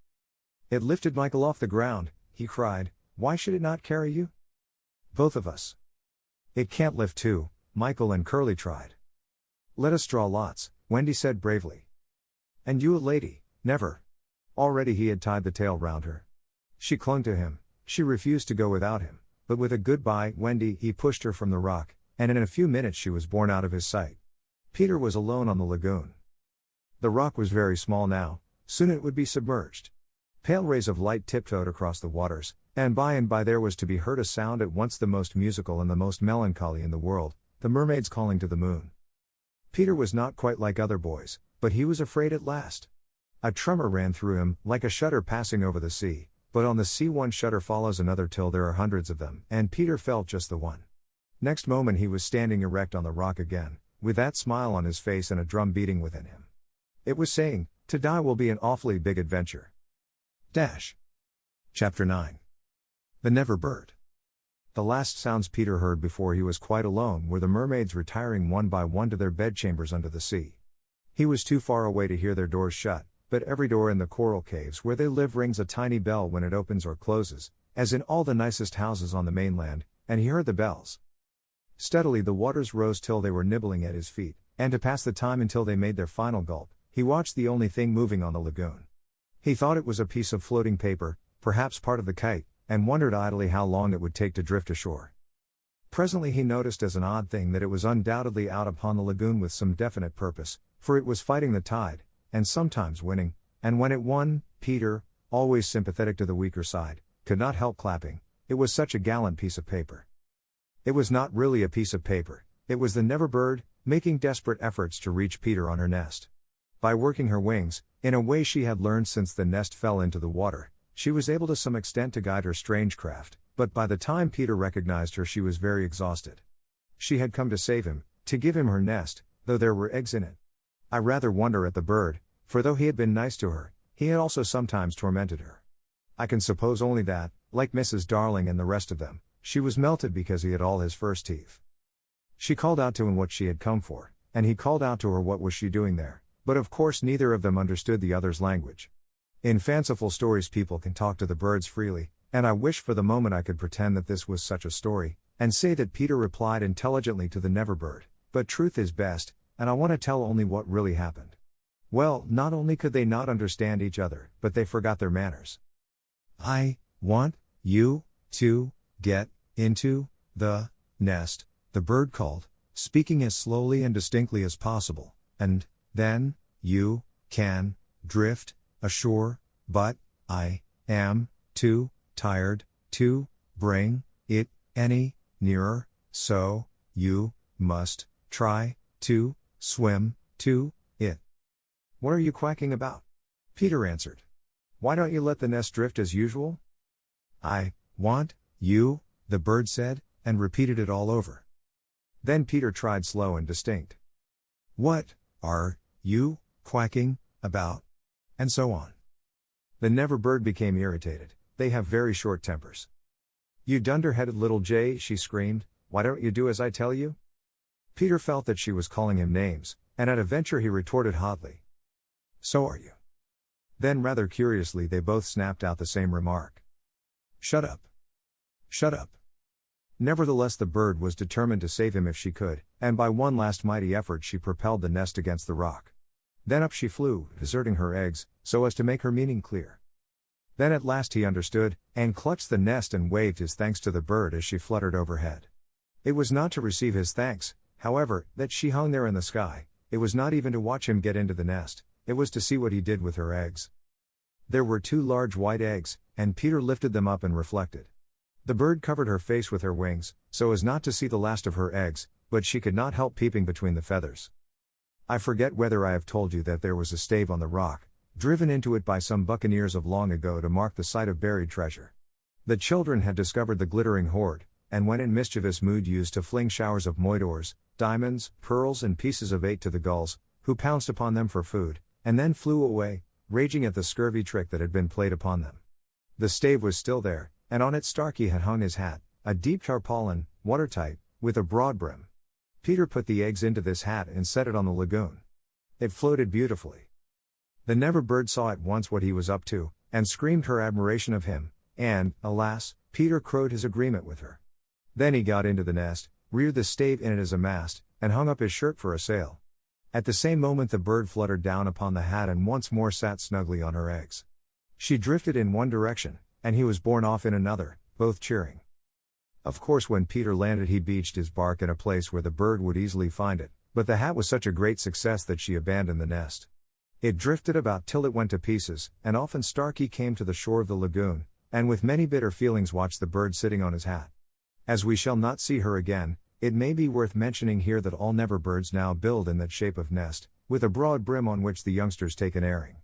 It lifted Michael off the ground, he cried, Why should it not carry you? Both of us. It can't lift two, Michael and Curly tried. Let us draw lots, Wendy said bravely. And you a lady, never. Already he had tied the tail round her. She clung to him, she refused to go without him, but with a goodbye, Wendy, he pushed her from the rock, and in a few minutes she was borne out of his sight. Peter was alone on the lagoon. The rock was very small now, soon it would be submerged. Pale rays of light tiptoed across the waters, and by there was to be heard a sound at once the most musical and the most melancholy in the world, the mermaids calling to the moon. Peter was not quite like other boys, but he was afraid at last. A tremor ran through him, like a shudder passing over the sea, but on the sea one shudder follows another till there are hundreds of them, and Peter felt just the one. Next moment he was standing erect on the rock again, with that smile on his face and a drum beating within him. It was saying, to die will be an awfully big adventure. Chapter 9. The Never Bird. The last sounds Peter heard before he was quite alone were the mermaids retiring one by one to their bedchambers under the sea. He was too far away to hear their doors shut, but every door in the coral caves where they live rings a tiny bell when it opens or closes, as in all the nicest houses on the mainland, and he heard the bells. Steadily the waters rose till they were nibbling at his feet, and to pass the time until they made their final gulp, he watched the only thing moving on the lagoon. He thought it was a piece of floating paper, perhaps part of the kite, and wondered idly how long it would take to drift ashore. Presently he noticed as an odd thing that it was undoubtedly out upon the lagoon with some definite purpose, for it was fighting the tide, and sometimes winning, and when it won, Peter, always sympathetic to the weaker side, could not help clapping. It was such a gallant piece of paper. It was not really a piece of paper, it was the Never bird, making desperate efforts to reach Peter on her nest. By working her wings, in a way she had learned since the nest fell into the water, she was able to some extent to guide her strange craft, but by the time Peter recognized her she was very exhausted. She had come to save him, to give him her nest, though there were eggs in it. I rather wonder at the bird, for though he had been nice to her, he had also sometimes tormented her. I can suppose only that, like Mrs. Darling and the rest of them, she was melted because he had all his first teeth. She called out to him what she had come for, and he called out to her what was she doing there, but of course neither of them understood the other's language. In fanciful stories people can talk to the birds freely, and I wish for the moment I could pretend that this was such a story, and say that Peter replied intelligently to the Never bird, but truth is best, and I want to tell only what really happened. Well, not only could they not understand each other, but they forgot their manners. I want you to get into the nest, the bird called, speaking as slowly and distinctly as possible, and then you can drift ashore, but I am too tired to bring it any nearer, so you must try to swim to it. What are you quacking about? Peter answered. Why don't you let the nest drift as usual? I want you, the bird said, and repeated it all over. Then Peter tried slow and distinct. What are you quacking about? And so on. The Never bird became irritated. They have very short tempers. You dunder-headed little jay, she screamed, why don't you do as I tell you? Peter felt that she was calling him names, and at a venture he retorted hotly. So are you. Then rather curiously they both snapped out the same remark. Shut up. Shut up. Nevertheless the bird was determined to save him if she could, and by one last mighty effort she propelled the nest against the rock. Then up she flew, deserting her eggs, so as to make her meaning clear. Then at last he understood, and clutched the nest and waved his thanks to the bird as she fluttered overhead. It was not to receive his thanks, however, that she hung there in the sky, it was not even to watch him get into the nest, it was to see what he did with her eggs. There were 2 large white eggs, and Peter lifted them up and reflected. The bird covered her face with her wings, so as not to see the last of her eggs, but she could not help peeping between the feathers. I forget whether I have told you that there was a stave on the rock, driven into it by some buccaneers of long ago to mark the site of buried treasure. The children had discovered the glittering hoard, and when in mischievous mood used to fling showers of moidores, diamonds, pearls and pieces of 8 to the gulls, who pounced upon them for food, and then flew away, raging at the scurvy trick that had been played upon them. The stave was still there, and on it Starkey had hung his hat, a deep tarpaulin, watertight, with a broad brim. Peter put the eggs into this hat and set it on the lagoon. It floated beautifully. The Never bird saw at once what he was up to, and screamed her admiration of him, and, alas, Peter crowed his agreement with her. Then he got into the nest, reared the stave in it as a mast, and hung up his shirt for a sail. At the same moment the bird fluttered down upon the hat and once more sat snugly on her eggs. She drifted in one direction, and he was borne off in another, both cheering. Of course when Peter landed he beached his bark in a place where the bird would easily find it, but the hat was such a great success that she abandoned the nest. It drifted about till it went to pieces, and often Starkey came to the shore of the lagoon, and with many bitter feelings watched the bird sitting on his hat. As we shall not see her again, it may be worth mentioning here that all Never birds now build in that shape of nest, with a broad brim on which the youngsters take an airing.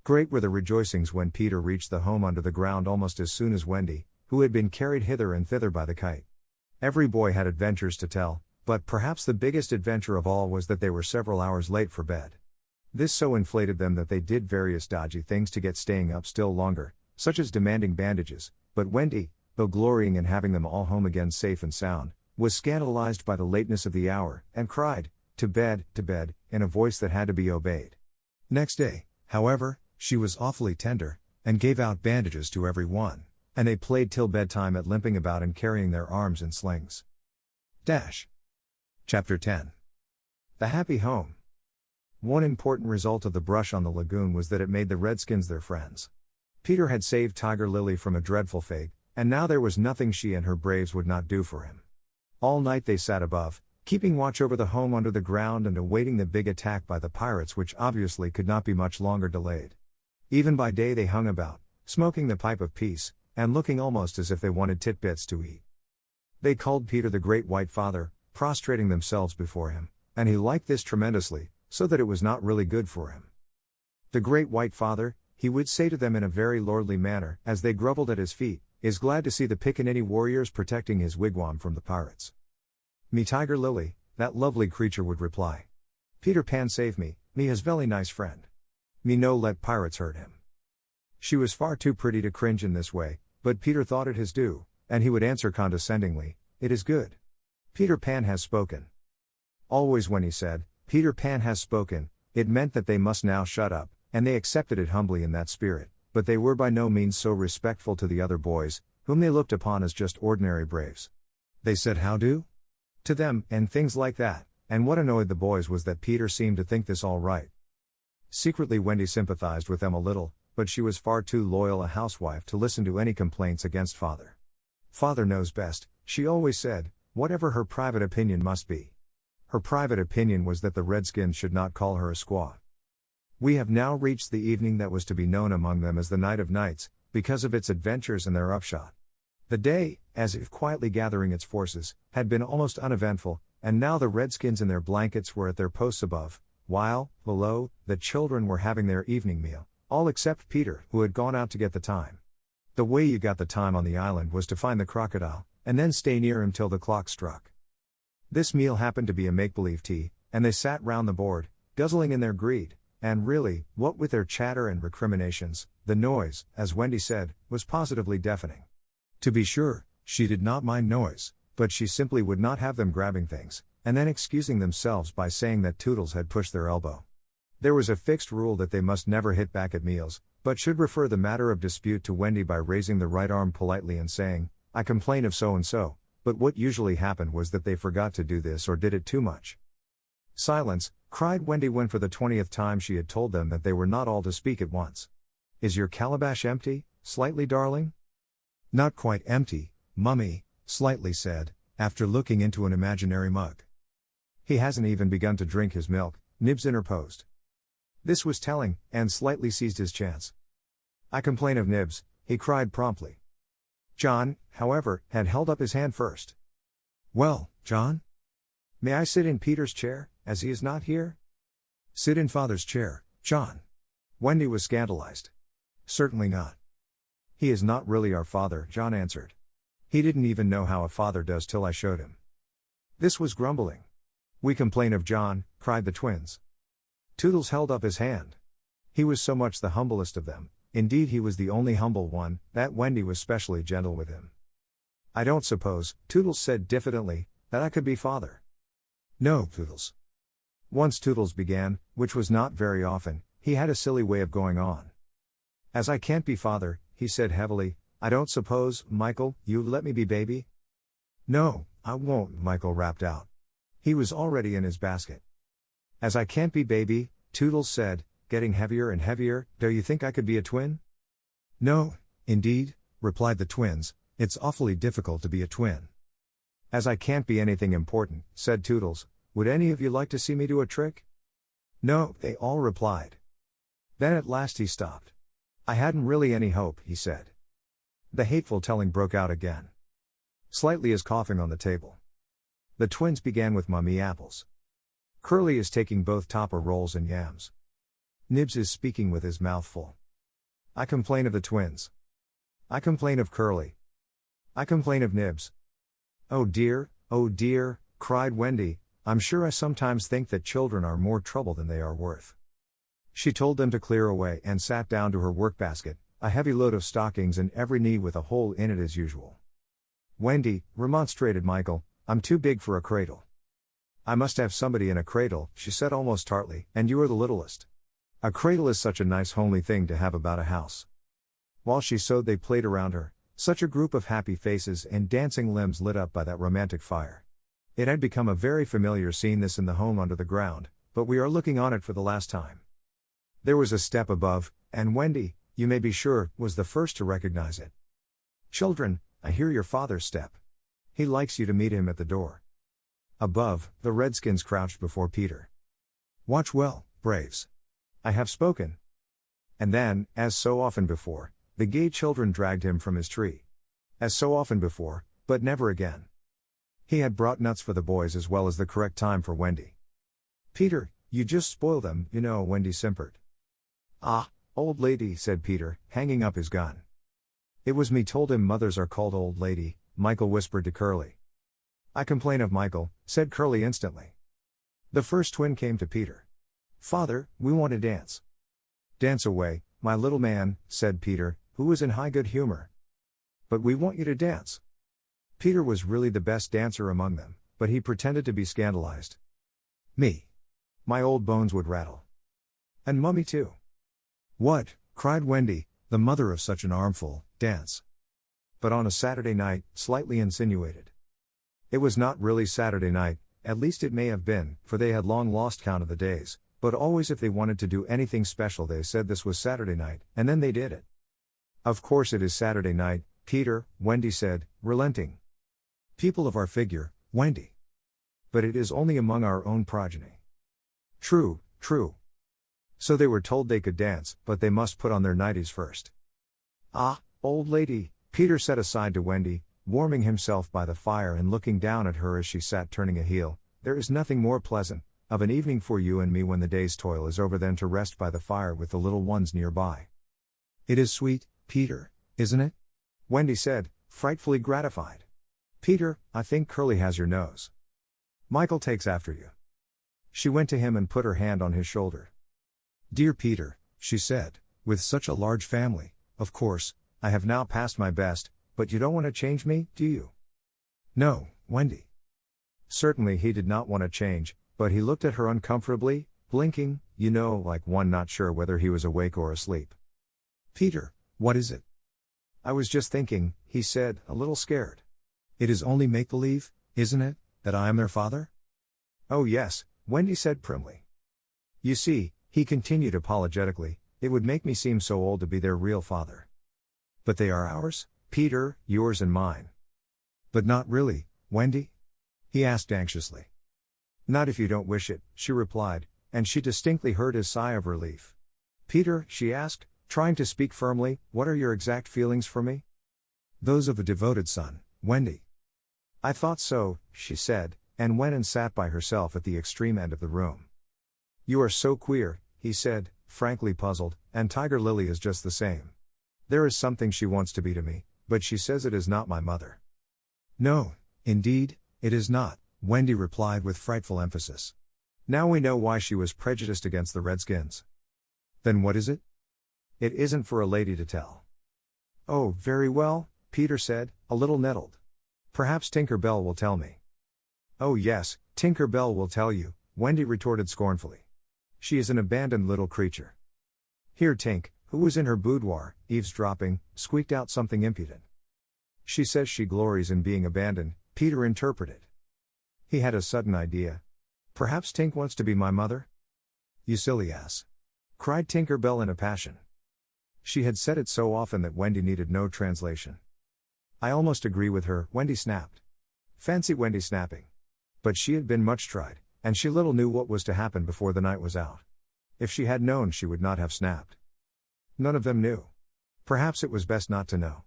Great were the rejoicings when Peter reached the home under the ground almost as soon as Wendy, who had been carried hither and thither by the kite. Every boy had adventures to tell, but perhaps the biggest adventure of all was that they were several hours late for bed. This so inflated them that they did various dodgy things to get staying up still longer, such as demanding bandages, but Wendy, though glorying in having them all home again safe and sound, was scandalized by the lateness of the hour, and cried, to bed, in a voice that had to be obeyed. Next day, however, she was awfully tender, and gave out bandages to every one, and they played till bedtime at limping about and carrying their arms in slings. Chapter 10. The Happy Home. One important result of the brush on the lagoon was that it made the redskins their friends. Peter had saved Tiger Lily from a dreadful fate, and now there was nothing she and her braves would not do for him. All night they sat above, keeping watch over the home under the ground and awaiting the big attack by the pirates, which obviously could not be much longer delayed. Even by day they hung about, smoking the pipe of peace, and looking almost as if they wanted titbits to eat. They called Peter the Great White Father, prostrating themselves before him, and he liked this tremendously, so that it was not really good for him. The Great White Father, he would say to them in a very lordly manner, as they grovelled at his feet, is glad to see the Pickaninny warriors protecting his wigwam from the pirates. Me Tiger Lily, that lovely creature would reply. Peter Pan save me, me his very nice friend. Me no let pirates hurt him. She was far too pretty to cringe in this way, but Peter thought it his due, and he would answer condescendingly, it is good. Peter Pan has spoken. Always when he said, Peter Pan has spoken, it meant that they must now shut up, and they accepted it humbly in that spirit, but they were by no means so respectful to the other boys, whom they looked upon as just ordinary braves. They said how do? To them, and things like that, and what annoyed the boys was that Peter seemed to think this all right. Secretly Wendy sympathized with them a little, but she was far too loyal a housewife to listen to any complaints against father. Father knows best, she always said, whatever her private opinion must be. Her private opinion was that the Redskins should not call her a squaw. We have now reached the evening that was to be known among them as the Night of Nights, because of its adventures and their upshot. The day, as if quietly gathering its forces, had been almost uneventful, and now the Redskins in their blankets were at their posts above, while, below, the children were having their evening meal, all except Peter, who had gone out to get the time. The way you got the time on the island was to find the crocodile, and then stay near him till the clock struck. This meal happened to be a make-believe tea, and they sat round the board, guzzling in their greed, and really, what with their chatter and recriminations, the noise, as Wendy said, was positively deafening. To be sure, she did not mind noise, but she simply would not have them grabbing things, and then excusing themselves by saying that Toodles had pushed their elbow. There was a fixed rule that they must never hit back at meals, but should refer the matter of dispute to Wendy by raising the right arm politely and saying, I complain of so and so, but what usually happened was that they forgot to do this or did it too much. Silence, cried Wendy when for the 20th time she had told them that they were not all to speak at once. Is your calabash empty, Slightly darling? Not quite empty, Mummy, Slightly said, after looking into an imaginary mug. He hasn't even begun to drink his milk, Nibs interposed. This was telling, and Slightly seized his chance. I complain of Nibs, he cried promptly. John, however, had held up his hand first. Well, John? May I sit in Peter's chair, as he is not here? Sit in Father's chair, John. Wendy was scandalized. Certainly not. He is not really our father, John answered. He didn't even know how a father does till I showed him. This was grumbling. We complain of John, cried the twins. Toodles held up his hand. He was so much the humblest of them, indeed he was the only humble one, that Wendy was specially gentle with him. I don't suppose, Toodles said diffidently, that I could be father. No, Toodles. Once Toodles began, which was not very often, he had a silly way of going on. As I can't be father, he said heavily, I don't suppose, Michael, you let me be baby? No, I won't, Michael rapped out. He was already in his basket. As I can't be baby, Toodles said, getting heavier and heavier, do you think I could be a twin? No, indeed, replied the twins, it's awfully difficult to be a twin. As I can't be anything important, said Toodles, would any of you like to see me do a trick? No, they all replied. Then at last he stopped. I hadn't really any hope, he said. The hateful telling broke out again. Slightly is coughing on the table. The twins began with mummy apples. Curly is taking both topper rolls and yams. Nibs is speaking with his mouth full. I complain of the twins. I complain of Curly. I complain of Nibs. Oh dear, cried Wendy, I'm sure I sometimes think that children are more trouble than they are worth. She told them to clear away and sat down to her workbasket, a heavy load of stockings in every knee with a hole in it as usual. Wendy, remonstrated Michael, I'm too big for a cradle. I must have somebody in a cradle, she said almost tartly, and you are the littlest. A cradle is such a nice homely thing to have about a house. While she sewed they played around her, such a group of happy faces and dancing limbs lit up by that romantic fire. It had become a very familiar scene this in the home under the ground, but we are looking on it for the last time. There was a step above, and Wendy, you may be sure, was the first to recognize it. Children, I hear your father's step. He likes you to meet him at the door. Above, the redskins crouched before Peter. Watch well, braves. I have spoken. And then, as so often before, the gay children dragged him from his tree. As so often before, but never again. He had brought nuts for the boys as well as the correct time for Wendy. Peter, you just spoil them, you know, Wendy simpered. Ah, old lady, said Peter, hanging up his gun. It was me told him mothers are called old lady, Michael whispered to Curly. I complain of Michael, said Curly instantly. The first twin came to Peter. Father, we want to dance. Dance away, my little man, said Peter, who was in high good humor. But we want you to dance. Peter was really the best dancer among them, but he pretended to be scandalized. Me. My old bones would rattle. And Mummy too. What, cried Wendy, the mother of such an armful, dance. But on a Saturday night, slightly insinuated. It was not really Saturday night, at least it may have been, for they had long lost count of the days, but always if they wanted to do anything special they said this was Saturday night, and then they did it. Of course it is Saturday night, Peter, Wendy said, relenting. People of our figure, Wendy. But it is only among our own progeny. True, true. So they were told they could dance, but they must put on their nighties first. Ah, old lady, Peter said aside to Wendy, warming himself by the fire and looking down at her as she sat turning a heel, there is nothing more pleasant, of an evening for you and me when the day's toil is over than to rest by the fire with the little ones nearby. It is sweet, Peter, isn't it? Wendy said, frightfully gratified. Peter, I think Curly has your nose. Michael takes after you. She went to him and put her hand on his shoulder. Dear Peter, she said, with such a large family, of course, I have now passed my best, but you don't want to change me, do you? No, Wendy. Certainly he did not want to change, but he looked at her uncomfortably, blinking, you know, like one not sure whether he was awake or asleep. Peter, what is it? I was just thinking, he said, a little scared. It is only make-believe, isn't it, that I am their father? Oh yes, Wendy said primly. You see, he continued apologetically, it would make me seem so old to be their real father. But they are ours, Peter, yours and mine. But not really, Wendy? He asked anxiously. Not if you don't wish it, she replied, and she distinctly heard his sigh of relief. Peter, she asked, trying to speak firmly, what are your exact feelings for me? Those of a devoted son, Wendy. I thought so, she said, and went and sat by herself at the extreme end of the room. You are so queer, he said, frankly puzzled, and Tiger Lily is just the same. There is something she wants to be to me, but she says it is not my mother. No, indeed, it is not, Wendy replied with frightful emphasis. Now we know why she was prejudiced against the Redskins. Then what is it? It isn't for a lady to tell. Oh, very well, Peter said, a little nettled. Perhaps Tinker Bell will tell me. Oh yes, Tinker Bell will tell you, Wendy retorted scornfully. She is an abandoned little creature. Here Tink, who was in her boudoir, eavesdropping, squeaked out something impudent. She says she glories in being abandoned, Peter interpreted. He had a sudden idea. Perhaps Tink wants to be my mother? You silly ass! Cried Tinker Bell in a passion. She had said it so often that Wendy needed no translation. I almost agree with her, Wendy snapped. Fancy Wendy snapping. But she had been much tried, and she little knew what was to happen before the night was out. If she had known she would not have snapped. None of them knew. Perhaps it was best not to know.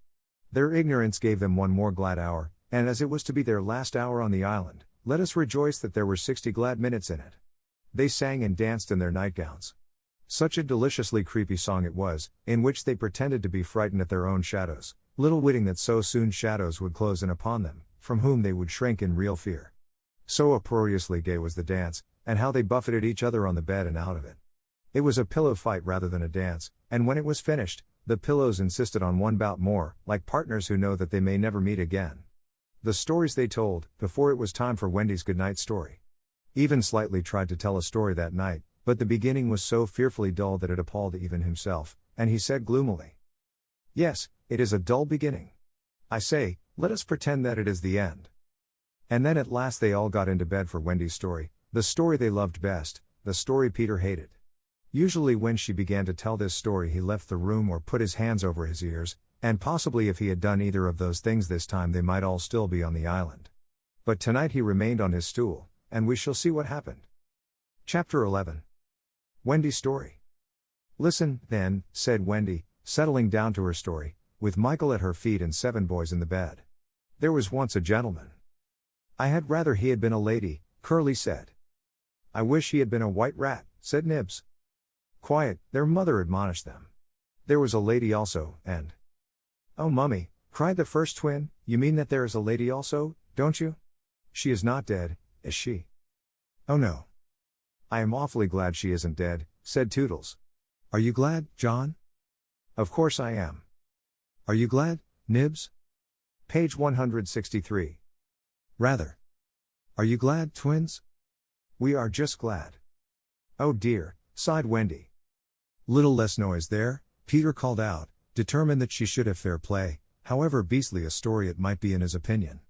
Their ignorance gave them one more glad hour, and as it was to be their last hour on the island, let us rejoice that there were 60 glad minutes in it. They sang and danced in their nightgowns. Such a deliciously creepy song it was, in which they pretended to be frightened at their own shadows, little witting that so soon shadows would close in upon them, from whom they would shrink in real fear. So uproariously gay was the dance, and how they buffeted each other on the bed and out of it. It was a pillow fight rather than a dance, and when it was finished, the pillows insisted on one bout more, like partners who know that they may never meet again. The stories they told, before it was time for Wendy's goodnight story. Even Slightly tried to tell a story that night, but the beginning was so fearfully dull that it appalled even himself, and he said gloomily. Yes, it is a dull beginning. I say, let us pretend that it is the end. And then at last they all got into bed for Wendy's story, the story they loved best, the story Peter hated. Usually when she began to tell this story he left the room or put his hands over his ears, And possibly if he had done either of those things this time they might all still be on the island. But tonight he remained on his stool, and we shall see what happened. Chapter 11. Wendy's story. Listen, then, said Wendy, settling down to her story, with Michael at her feet and 7 boys in the bed. There was once a gentleman. I had rather he had been a lady, Curly said. I wish he had been a white rat, said Nibs. Quiet, their mother admonished them. There was a lady also, and... Oh mummy, cried the first twin, you mean that there is a lady also, don't you? She is not dead, is she? Oh no. I am awfully glad she isn't dead, said Toodles. Are you glad, John? Of course I am. Are you glad, Nibs? Page 163. Rather. Are you glad, twins? We are just glad. Oh dear, sighed Wendy. Little less noise there, Peter called out, determined that she should have fair play, however beastly a story it might be in his opinion.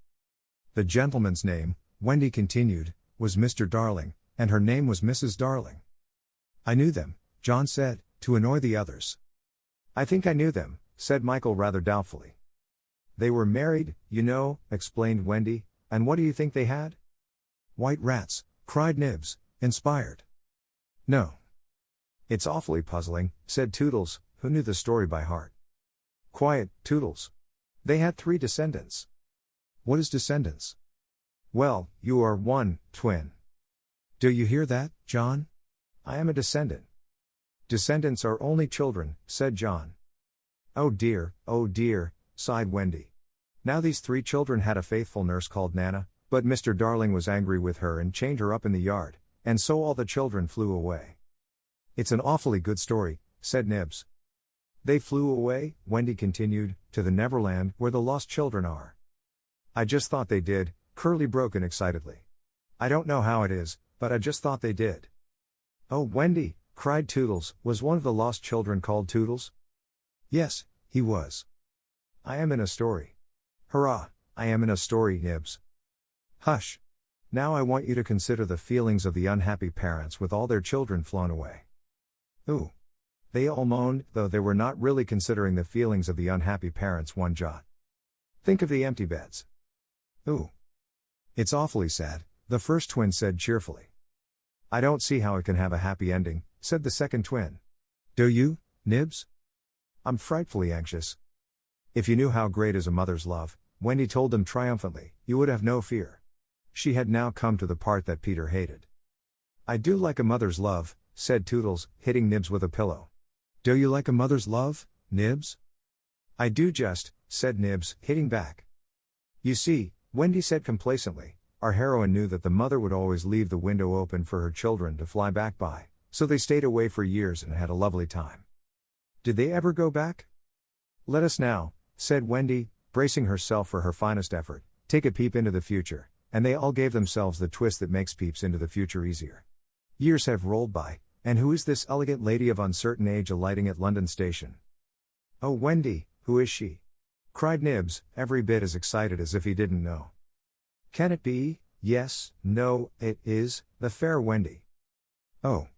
The gentleman's name, Wendy continued, was Mr. Darling, and her name was Mrs. Darling. I knew them, John said, to annoy the others. I think I knew them, said Michael rather doubtfully. They were married, you know, explained Wendy, and what do you think they had? White rats, cried Nibs, inspired. No. It's awfully puzzling, said Toodles, who knew the story by heart. Quiet, Toodles. They had 3 descendants. What is descendants? Well, you are one, twin. Do you hear that, John? I am a descendant. Descendants are only children, said John. Oh dear, sighed Wendy. Now these 3 children had a faithful nurse called Nana, but Mr. Darling was angry with her and chained her up in the yard, and so all the children flew away. It's an awfully good story, said Nibs. They flew away, Wendy continued, to the Neverland where the lost children are. I just thought they did, Curly broke in excitedly. I don't know how it is, but I just thought they did. Oh Wendy, cried Toodles, was one of the lost children called Toodles? Yes, he was. I am in a story. Hurrah, I am in a story, Nibs. Hush. Now I want you to consider the feelings of the unhappy parents with all their children flown away. Ooh. They all moaned, though they were not really considering the feelings of the unhappy parents one jot. Think of the empty beds. Ooh. It's awfully sad, the first twin said cheerfully. I don't see how it can have a happy ending, said the second twin. Do you, Nibs? I'm frightfully anxious. If you knew how great is a mother's love, Wendy told them triumphantly, you would have no fear. She had now come to the part that Peter hated. I do like a mother's love, said Toodles, hitting Nibs with a pillow. Do you like a mother's love, Nibs? I do just, said Nibs, hitting back. You see, Wendy said complacently, our heroine knew that the mother would always leave the window open for her children to fly back by, so they stayed away for years and had a lovely time. Did they ever go back? Let us now, said Wendy, bracing herself for her finest effort, take a peep into the future, and they all gave themselves the twist that makes peeps into the future easier. Years have rolled by, and who is this elegant lady of uncertain age alighting at London Station? Oh Wendy, who is she? Cried Nibs, every bit as excited as if he didn't know. Can it be? Yes, no, it is, the fair Wendy. Oh.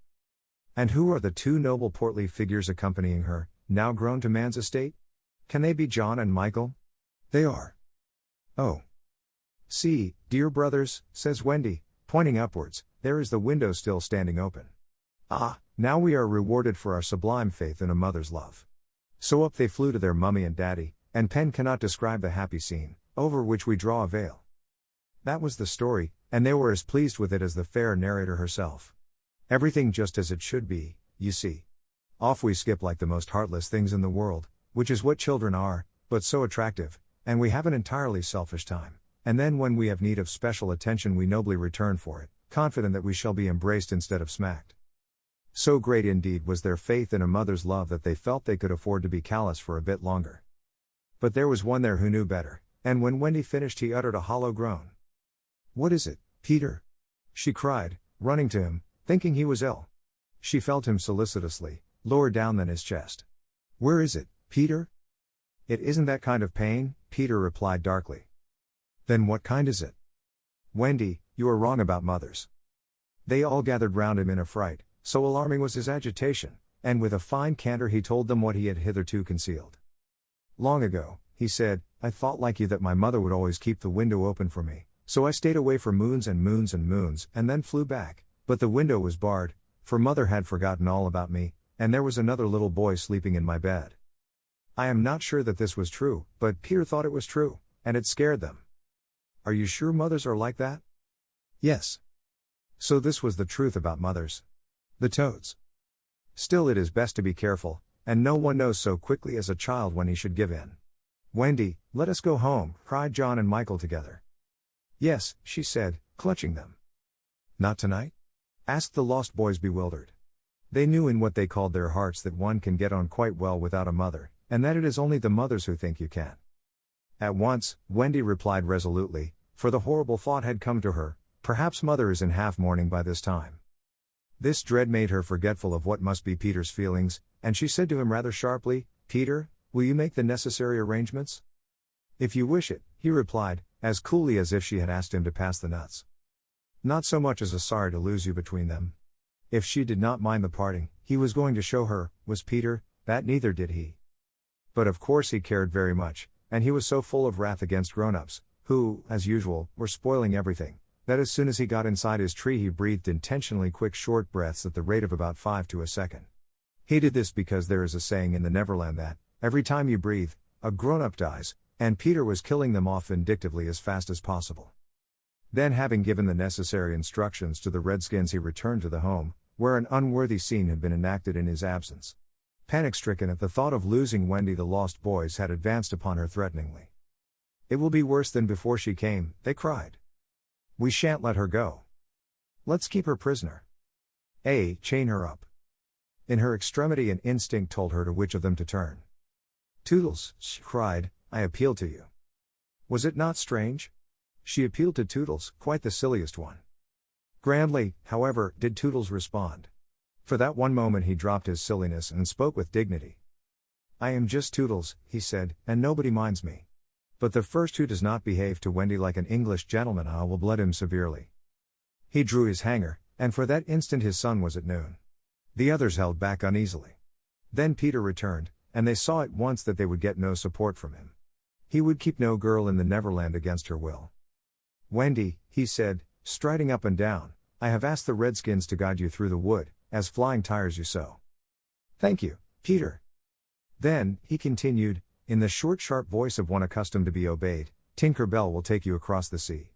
And who are the 2 noble portly figures accompanying her, now grown to man's estate? Can they be John and Michael? They are. Oh. See, dear brothers, says Wendy, pointing upwards, there is the window still standing open. Ah, now we are rewarded for our sublime faith in a mother's love. So up they flew to their mummy and daddy, and pen cannot describe the happy scene, over which we draw a veil. That was the story, and they were as pleased with it as the fair narrator herself. Everything just as it should be, you see. Off we skip like the most heartless things in the world, which is what children are, but so attractive, and we have an entirely selfish time, and then when we have need of special attention we nobly return for it, confident that we shall be embraced instead of smacked. So great indeed was their faith in a mother's love that they felt they could afford to be callous for a bit longer. But there was one there who knew better, and when Wendy finished he uttered a hollow groan. What is it, Peter? She cried, running to him, thinking he was ill. She felt him solicitously, lower down than his chest. Where is it, Peter? It isn't that kind of pain, Peter replied darkly. Then what kind is it? Wendy, you are wrong about mothers. They all gathered round him in a fright, so alarming was his agitation, and with a fine canter he told them what he had hitherto concealed. Long ago, he said, I thought like you that my mother would always keep the window open for me, so I stayed away for moons and moons and moons and then flew back, but the window was barred, for mother had forgotten all about me, and there was another little boy sleeping in my bed. I am not sure that this was true, but Peter thought it was true, and it scared them. Are you sure mothers are like that? Yes. So this was the truth about mothers. The toads. Still, it is best to be careful, and no one knows so quickly as a child when he should give in. Wendy, let us go home, cried John and Michael together. Yes, she said, clutching them. Not tonight? Asked the lost boys, bewildered. They knew in what they called their hearts that one can get on quite well without a mother, and that it is only the mothers who think you can. At once, Wendy replied resolutely, for the horrible thought had come to her, perhaps mother is in half mourning by this time. This dread made her forgetful of what must be Peter's feelings, and she said to him rather sharply, Peter, will you make the necessary arrangements? If you wish it, he replied, as coolly as if she had asked him to pass the nuts. Not so much as a sorry to lose you between them. If she did not mind the parting, he was going to show her, was Peter, that neither did he. But of course he cared very much, and he was so full of wrath against grown-ups, who, as usual, were spoiling everything, that as soon as he got inside his tree he breathed intentionally quick short breaths at the rate of about 5 to a second. He did this because there is a saying in the Neverland that, every time you breathe, a grown-up dies, and Peter was killing them off vindictively as fast as possible. Then, having given the necessary instructions to the Redskins, he returned to the home, where an unworthy scene had been enacted in his absence. Panic-stricken at the thought of losing Wendy, the lost boys had advanced upon her threateningly. It will be worse than before she came, they cried. We shan't let her go. Let's keep her prisoner. Chain her up. In her extremity an instinct told her to which of them to turn. Toodles, she cried, I appeal to you. Was it not strange? She appealed to Toodles, quite the silliest one. Grandly, however, did Toodles respond. For that one moment he dropped his silliness and spoke with dignity. I am just Toodles, he said, and nobody minds me. But the first who does not behave to Wendy like an English gentleman, I will blood him severely. He drew his hanger, and for that instant his sun was at noon. The others held back uneasily. Then Peter returned, and they saw at once that they would get no support from him. He would keep no girl in the Neverland against her will. Wendy, he said, striding up and down, I have asked the Redskins to guide you through the wood, as flying tires you so. Thank you, Peter. Then, he continued, in the short sharp voice of one accustomed to be obeyed, Tinker Bell will take you across the sea.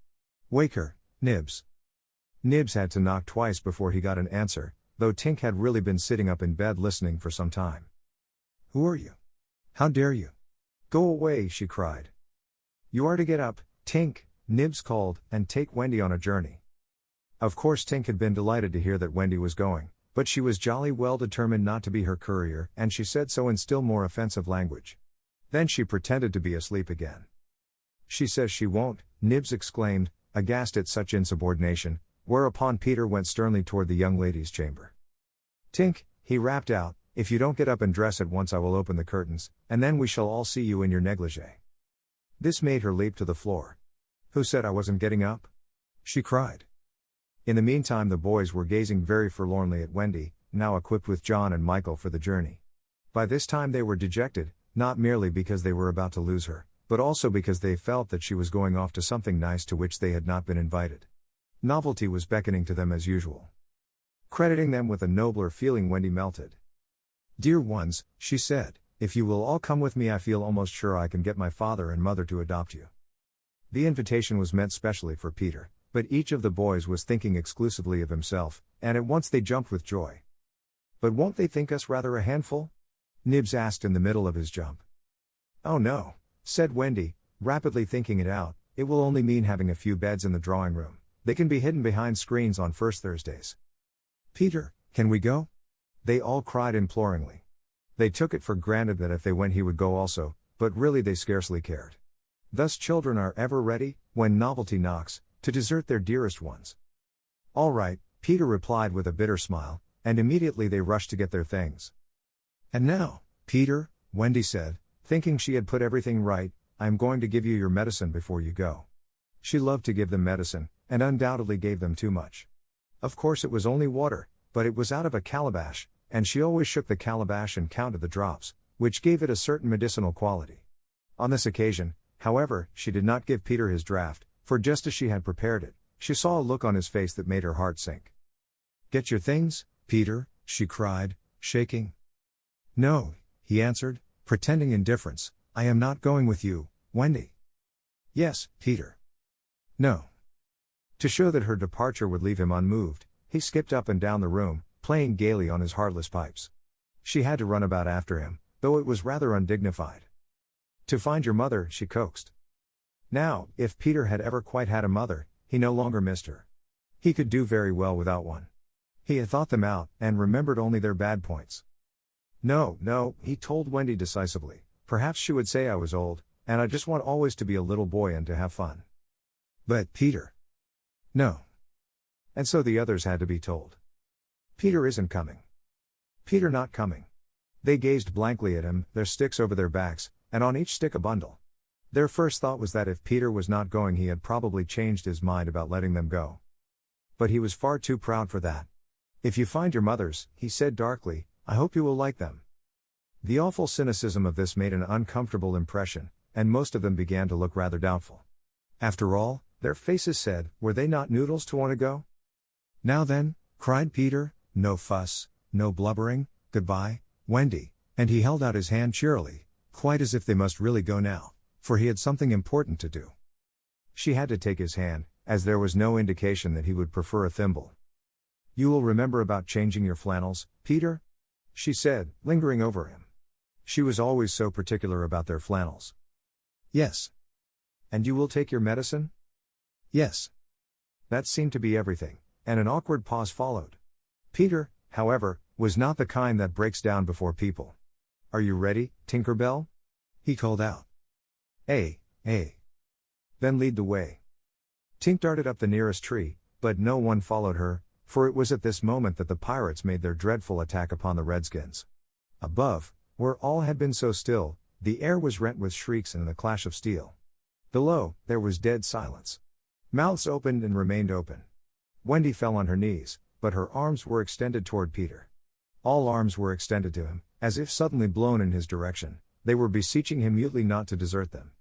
Wake her, Nibs. Nibs had to knock twice before he got an answer, though Tink had really been sitting up in bed listening for some time. Who are you? How dare you? Go away, she cried. You are to get up, Tink, Nibs called, and take Wendy on a journey. Of course Tink had been delighted to hear that Wendy was going, but she was jolly well determined not to be her courier, and she said so in still more offensive language. Then she pretended to be asleep again. She says she won't, Nibs exclaimed, aghast at such insubordination, whereupon Peter went sternly toward the young lady's chamber. Tink, he rapped out, if you don't get up and dress at once I will open the curtains, and then we shall all see you in your negligee. This made her leap to the floor. Who said I wasn't getting up? She cried. In the meantime the boys were gazing very forlornly at Wendy, now equipped with John and Michael for the journey. By this time they were dejected, not merely because they were about to lose her, but also because they felt that she was going off to something nice to which they had not been invited. Novelty was beckoning to them as usual. Crediting them with a nobler feeling, Wendy melted. Dear ones, she said, if you will all come with me I feel almost sure I can get my father and mother to adopt you. The invitation was meant specially for Peter, but each of the boys was thinking exclusively of himself, and at once they jumped with joy. But won't they think us rather a handful? Nibs asked in the middle of his jump. Oh no, said Wendy, rapidly thinking it out, it will only mean having a few beds in the drawing room. They can be hidden behind screens on first Thursdays. Peter, can we go? They all cried imploringly. They took it for granted that if they went he would go also, but really they scarcely cared. Thus children are ever ready, when novelty knocks, to desert their dearest ones. All right, Peter replied with a bitter smile, and immediately they rushed to get their things. And now, Peter, Wendy said, thinking she had put everything right, I am going to give you your medicine before you go. She loved to give them medicine, and undoubtedly gave them too much. Of course it was only water, but it was out of a calabash, and she always shook the calabash and counted the drops, which gave it a certain medicinal quality. On this occasion, however, she did not give Peter his draft, for just as she had prepared it, she saw a look on his face that made her heart sink. "Get your things, Peter," she cried, shaking. "No," he answered, pretending indifference, "I am not going with you, Wendy." "Yes, Peter." "No." To show that her departure would leave him unmoved, he skipped up and down the room, playing gaily on his heartless pipes. She had to run about after him, though it was rather undignified. "To find your mother," she coaxed. Now, if Peter had ever quite had a mother, he no longer missed her. He could do very well without one. He had thought them out, and remembered only their bad points. No, he told Wendy decisively. Perhaps she would say I was old, and I just want always to be a little boy and to have fun. But Peter. No. And so the others had to be told. Peter isn't coming. Peter not coming. They gazed blankly at him, their sticks over their backs, and on each stick a bundle. Their first thought was that if Peter was not going, he had probably changed his mind about letting them go. But he was far too proud for that. "If you find your mothers," he said darkly, "I hope you will like them." The awful cynicism of this made an uncomfortable impression, and most of them began to look rather doubtful. After all, their faces said, were they not noodles to want to go? "Now then," cried Peter, "no fuss, no blubbering, goodbye, Wendy," and he held out his hand cheerily, quite as if they must really go now, for he had something important to do. She had to take his hand, as there was no indication that he would prefer a thimble. "You will remember about changing your flannels, Peter?" she said, lingering over him. She was always so particular about their flannels. "Yes." "And you will take your medicine?" "Yes." That seemed to be everything, and an awkward pause followed. Peter, however, was not the kind that breaks down before people. "Are you ready, Tinker Bell?" he called out. "Eh. Then lead the way." Tink darted up the nearest tree, but no one followed her, for it was at this moment that the pirates made their dreadful attack upon the redskins. Above, where all had been so still, the air was rent with shrieks and the clash of steel. Below, there was dead silence. Mouths opened and remained open. Wendy fell on her knees, but her arms were extended toward Peter. All arms were extended to him, as if suddenly blown in his direction. They were beseeching him mutely not to desert them.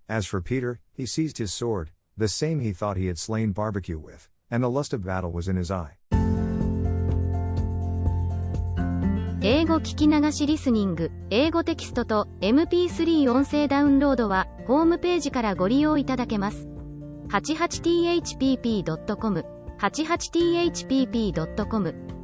As for Peter, he seized his sword, the same he thought he had slain Barbecue with, and the lust of battle was in his eye. 英語聞き流しリスニング、英語テキストと MP3 音声ダウンロードはホームページからご利用いただけます。88thpp.com、88thpp.com